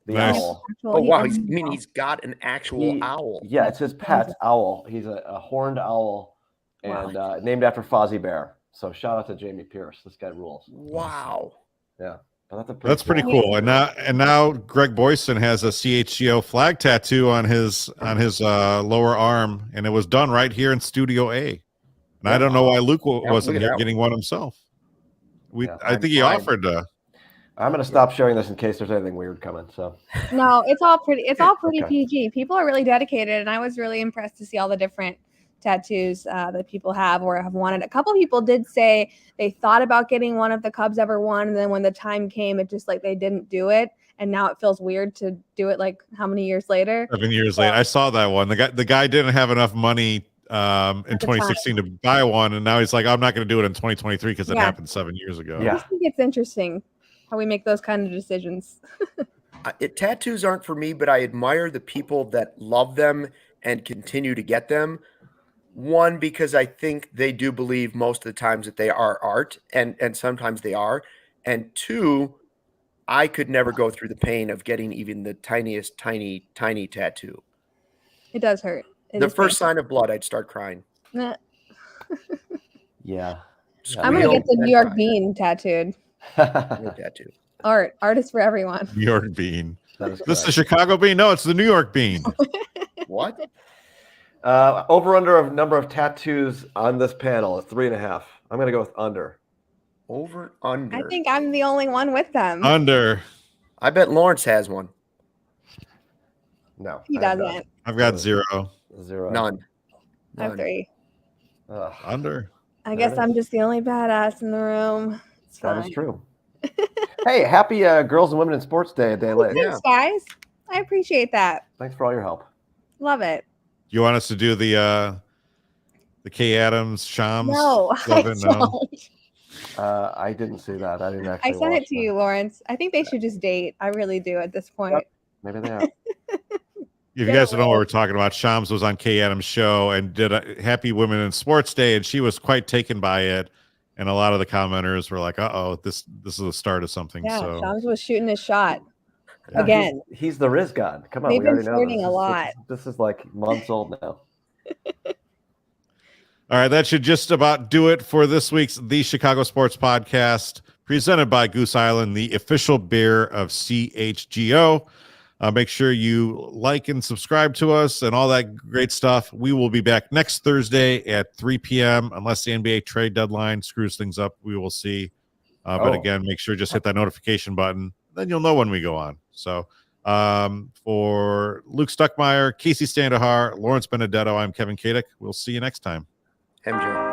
the Nice. owl. Actual- Oh, he wow. owns You mean them. he's got an actual He- owl? Yeah, That's it's his amazing. pet owl. He's a horned owl, and named after Fozzie Bear. So shout out to Jamie Pierce. This guy rules. Wow. Yeah, but That's pretty cool. And now Greg Boyson has a CHGO flag tattoo on his lower arm, and it was done right here in Studio A. And I don't know why Luke wasn't look at that getting one himself. Yeah, I think he I'm offered to. I'm gonna stop sharing this in case there's anything weird coming. So No, it's all pretty. It's all pretty Okay. PG. People are really dedicated, and I was really impressed to see all the different tattoos that people have or have wanted. A couple people did say they thought about getting one if the Cubs ever won, and then when the time came, it just like they didn't do it, and now it feels weird to do it. Like how many years later? 7 years later, I saw that one. The guy didn't have enough money in the 2016 to buy one, and now he's like, I'm not going to do it in 2023 because it Yeah. happened 7 years ago. Yeah. I just think it's interesting how we make those kind of decisions. Tattoos aren't for me, but I admire the people that love them and continue to get them. One, because I think they do believe most of the times that they are art, and sometimes they are. And two, I could never go through the pain of getting even the tiniest, tiny tattoo. It does hurt. It The is first sign of blood, I'd start crying. painful. yeah. I'm gonna Squeal get the and New York cry. bean tattooed. No tattoo. Art is for everyone. New York bean. That is This is the correct. Chicago bean? No, it's the New York bean. What? Over under of number of tattoos on this panel is 3.5. I'm gonna go with under. Over, under. I think I'm the only one with them. Under. I bet Lawrence has one. No, He I have none. doesn't. I've got 0. 0. None. I have None. 3. Ugh, Under. I That guess is- I'm just the only badass in the room. It's that fine. is true. Hey, happy Girls and Women in Sports Day a day late. Yeah. Thanks, guys. I appreciate that. Thanks for all your help. Love it. You want us to do the Kay Adams Shams? No, I Love it? No. I didn't see that. I didn't actually. I sent it watch to that. you, Lawrence. I think they should just date. I really do at this point. Maybe they are. If you guys don't know what we're talking about, Shams was on Kay Adams' show and did a Happy Women in Sports Day, and she was quite taken by it. And a lot of the commenters were like, "Uh-oh, this is the start of something." Yeah, So Shams was shooting his shot. Yeah, Again. he's the Riz God. Come on, They've we been already know flirting this. a lot. This is like months old now. all right, that should just about do it for this week's The Chicago Sports Podcast. presented by Goose Island, the official beer of CHGO. Make sure you like and subscribe to us and all that great stuff. We will be back next Thursday at 3 p.m. Unless the NBA trade deadline screws things up, we will see. But again, make sure just hit that notification button. Then you'll know when we go on. So for Luke Stuckmeyer, Casey Standahar, Lawrence Benedetto, I'm Kevin Kaduk. We'll see you next time. MJ.